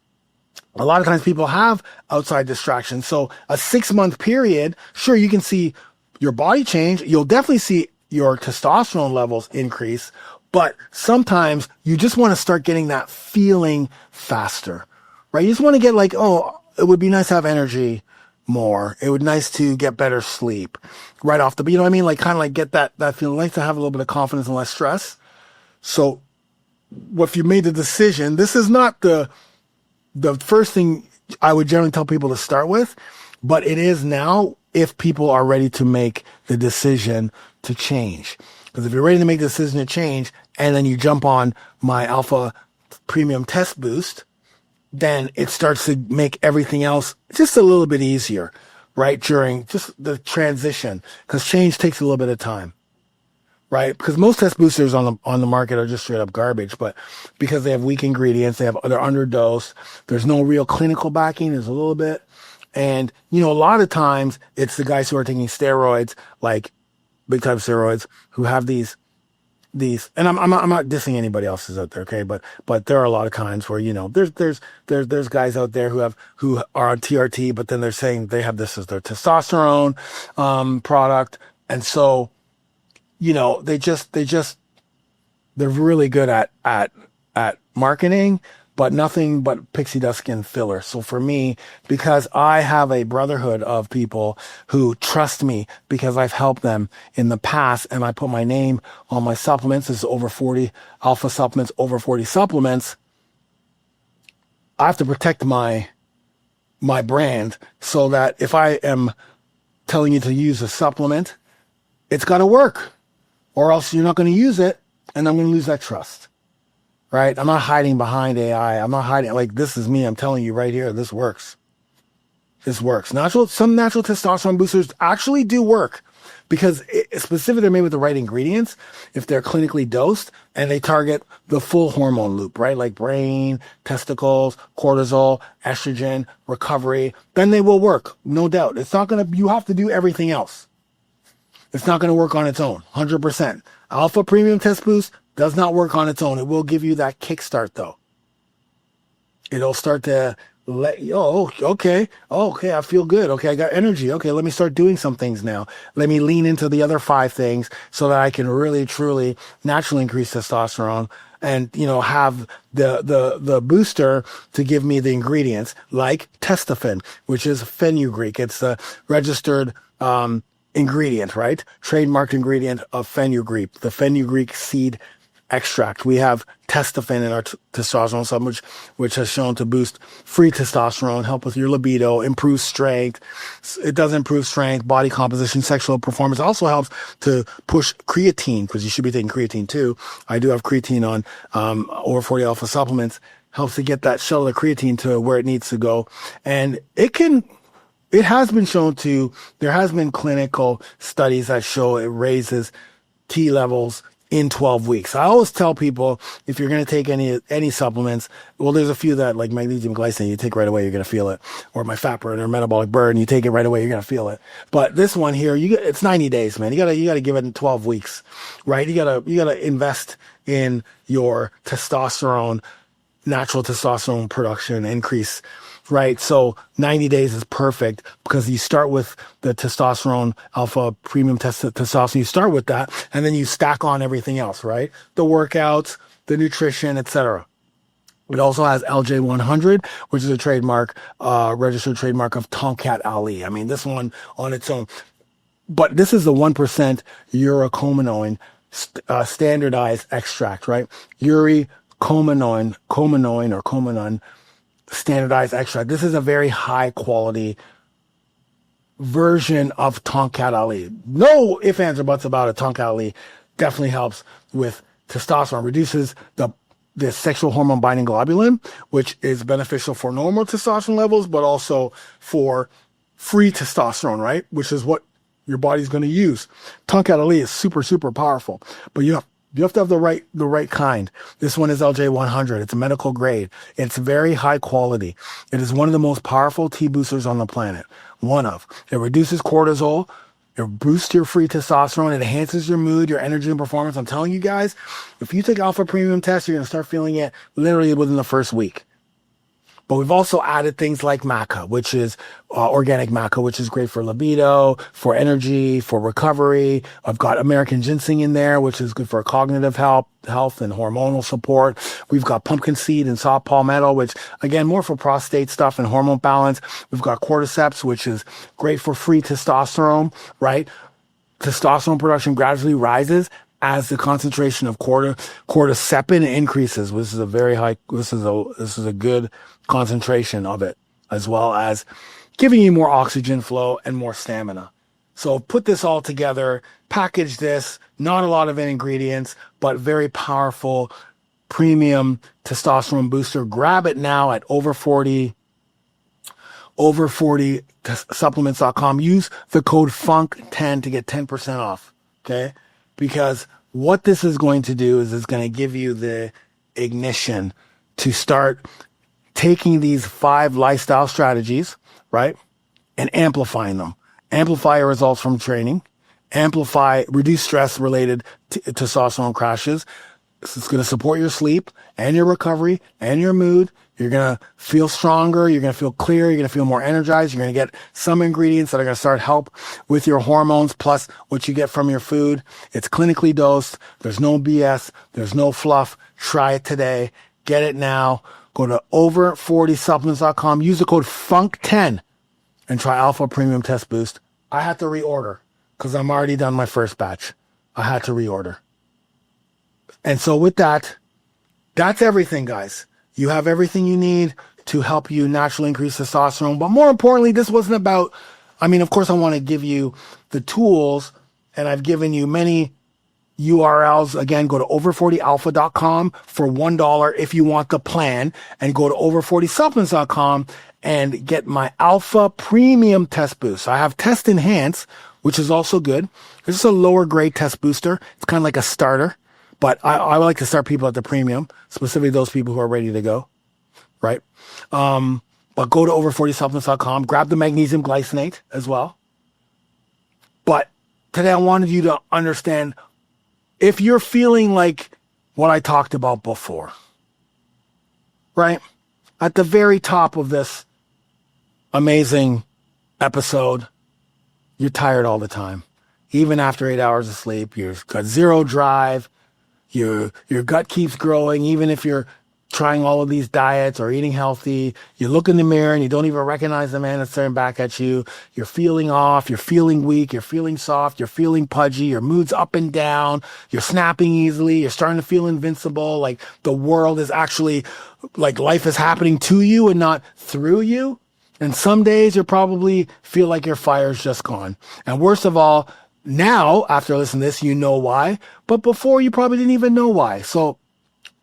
a lot of times people have outside distractions. So a 6-month period, sure, you can see your body change. You'll definitely see your testosterone levels increase, but sometimes you just want to start getting that feeling faster. Right? You just want to get like, oh, it would be nice to have energy more. It would be nice to get better sleep right off the, you know what I mean? Like, kind of like get that feeling, like to have a little bit of confidence and less stress. So if you made the decision, this is not the first thing I would generally tell people to start with, but it is now if people are ready to make the decision to change. Because if you're ready to make the decision to change and then you jump on my Alpha Premium Test Boost, then it starts to make everything else just a little bit easier, right? During just the transition, because change takes a little bit of time, right? Because most test boosters on the market are just straight up garbage, but because they have weak ingredients, they're underdosed. There's no real clinical backing. There's a little bit. And, you know, a lot of times it's the guys who are taking steroids, like big time steroids, who have these, and I'm not dissing anybody else's out there, okay? But there are a lot of kinds where, you know, there's guys out there who are on TRT, but then they're saying they have this as their testosterone product, and so, you know, they're really good at marketing, but nothing but pixie dust and filler. So for me, because I have a brotherhood of people who trust me because I've helped them in the past, and I put my name on my supplements, this is over 40 alpha supplements, over 40 supplements, I have to protect my brand, so that if I am telling you to use a supplement, it's got to work, or else you're not going to use it, and I'm going to lose that trust. Right? I'm not hiding behind AI. I'm not hiding. Like, this is me. I'm telling you right here. This works. This works. Some natural testosterone boosters actually do work, because specifically they're made with the right ingredients. If they're clinically dosed and they target the full hormone loop, right? Like brain, testicles, cortisol, estrogen, recovery, then they will work. No doubt. You have to do everything else. It's not going to work on its own. 100%. Alpha Premium Test Boost does not work on its own. It will give you that kickstart, though. It'll start to let you, okay, I feel good. Okay, I got energy. Okay, let me start doing some things now. Let me lean into the other 5 things so that I can really, truly, naturally increase testosterone, and, you know, have the booster to give me the ingredients like Testofen, which is fenugreek. It's the registered ingredient, right? Trademarked ingredient of fenugreek, the fenugreek seed extract. We have testosterone in our testosterone supplement, which has shown to boost free testosterone, help with your libido, improve strength. It does improve strength, body composition, sexual performance. It also helps to push creatine, because you should be taking creatine too. I do have creatine on over 40 alpha supplements. Helps to get that shuttle of creatine to where it needs to go. And it has been shown there has been clinical studies that show it raises T levels in 12 weeks. I always tell people, if you're going to take any supplements, well, there's a few that, like magnesium glycinate, you take right away, you're going to feel it. Or my fat burn or metabolic burn, you take it right away, you're going to feel it. But this one here, it's 90 days, man. You gotta give it in 12 weeks, right? You gotta invest in your testosterone, natural testosterone production increase, right? So 90 days is perfect, because you start with the testosterone, alpha premium testosterone. You start with that, and then you stack on everything else, right? The workouts, the nutrition, etc. It also has LJ100, which is a trademark, registered trademark of Tonkat Ali. I mean, this one on its own. But this is the 1% uricominoin standardized extract, right? Cominoin standardized extract. This is a very high quality version of Tonkat Ali. No ifs, ands, or buts about it. Tonkat Ali definitely helps with testosterone, reduces the sexual hormone binding globulin, which is beneficial for normal testosterone levels, but also for free testosterone, right? Which is what your body's going to use. Tonkat Ali is super, super powerful, but you have to have the right kind. This one is LJ100. It's a medical grade. It's very high quality. It is one of the most powerful T boosters on the planet. It reduces cortisol. It boosts your free testosterone. It enhances your mood, your energy, and performance. I'm telling you guys, if you take Alpha Premium Test, you're going to start feeling it literally within the first week. But we've also added things like maca, which is organic maca, which is great for libido, for energy, for recovery. I've got American ginseng in there, which is good for cognitive health and hormonal support. We've got pumpkin seed and saw palmetto, which again, more for prostate stuff and hormone balance. We've got cordyceps, which is great for free testosterone, right? Testosterone production gradually rises as the concentration of cordycepin increases. This is a very high, this is a good concentration of it, as well as giving you more oxygen flow and more stamina. So put this all together, package this, not a lot of ingredients, but very powerful premium testosterone booster. Grab it now at over 40 supplements.com. Use the code FUNK10 to get 10% off. Okay. Because what this is going to do is it's going to give you the ignition to start taking these 5 lifestyle strategies, right? And amplifying them. Amplify your results from training. Reduce stress related to testosterone crashes. It's going to support your sleep and your recovery and your mood. You're going to feel stronger. You're going to feel clear. You're going to feel more energized. You're going to get some ingredients that are going to start help with your hormones, plus what you get from your food. It's clinically dosed. There's no BS. There's no fluff. Try it today. Get it now. Go to over40supplements.com. Use the code FUNK10 and try Alpha Premium Test Boost. I had to reorder because I'm already done my first batch. I had to reorder. And so with that, that's everything, guys. You have everything you need to help you naturally increase testosterone. But more importantly, this wasn't about, of course I want to give you the tools, and I've given you many URLs. Again, go to over40alpha.com for $1 if you want the plan, and go to over40supplements.com and get my Alpha Premium Test Boost. I have Test Enhance, which is also good. This is a lower grade test booster. It's kind of like a starter. But I like to start people at the premium, specifically those people who are ready to go, right? But go to over40supplements.com, grab the magnesium glycinate as well. But today I wanted you to understand, if you're feeling like what I talked about before, right? At the very top of this amazing episode, you're tired all the time. Even after 8 hours of sleep, you've got zero drive. Your gut keeps growing, even if you're trying all of these diets or eating healthy. You look in the mirror and you don't even recognize the man that's staring back at you. You're feeling off. You're feeling weak. You're feeling soft. You're feeling pudgy. Your mood's up and down. You're snapping easily. You're starting to feel invincible. Like the world is actually, like life is happening to you and not through you. And some days you probably feel like your fire's just gone. And worst of all, now, after listening to this, you know why. But before, you probably didn't even know why. So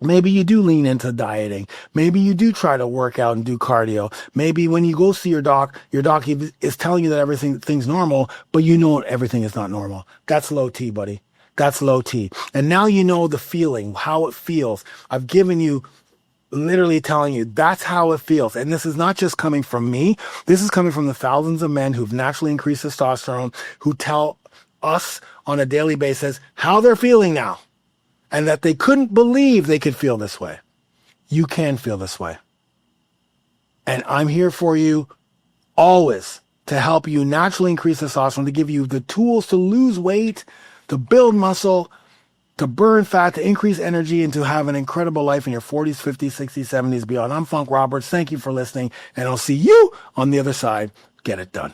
maybe you do lean into dieting. Maybe you do try to work out and do cardio. Maybe when you go see your doc is telling you that everything's normal, but you know everything is not normal. That's low T, buddy. That's low T. And now you know the feeling, how it feels. I've given you, literally telling you that's how it feels. And this is not just coming from me. This is coming from the thousands of men who've naturally increased testosterone, who tell us on a daily basis how they're feeling now. And that they couldn't believe they could feel this way. You can feel this way. And I'm here for you always to help you naturally increase testosterone, to give you the tools to lose weight, to build muscle, to burn fat, to increase energy, and to have an incredible life in your 40s, 50s, 60s, 70s, beyond. I'm Funk Roberts. Thank you for listening, and I'll see you on the other side. Get it done.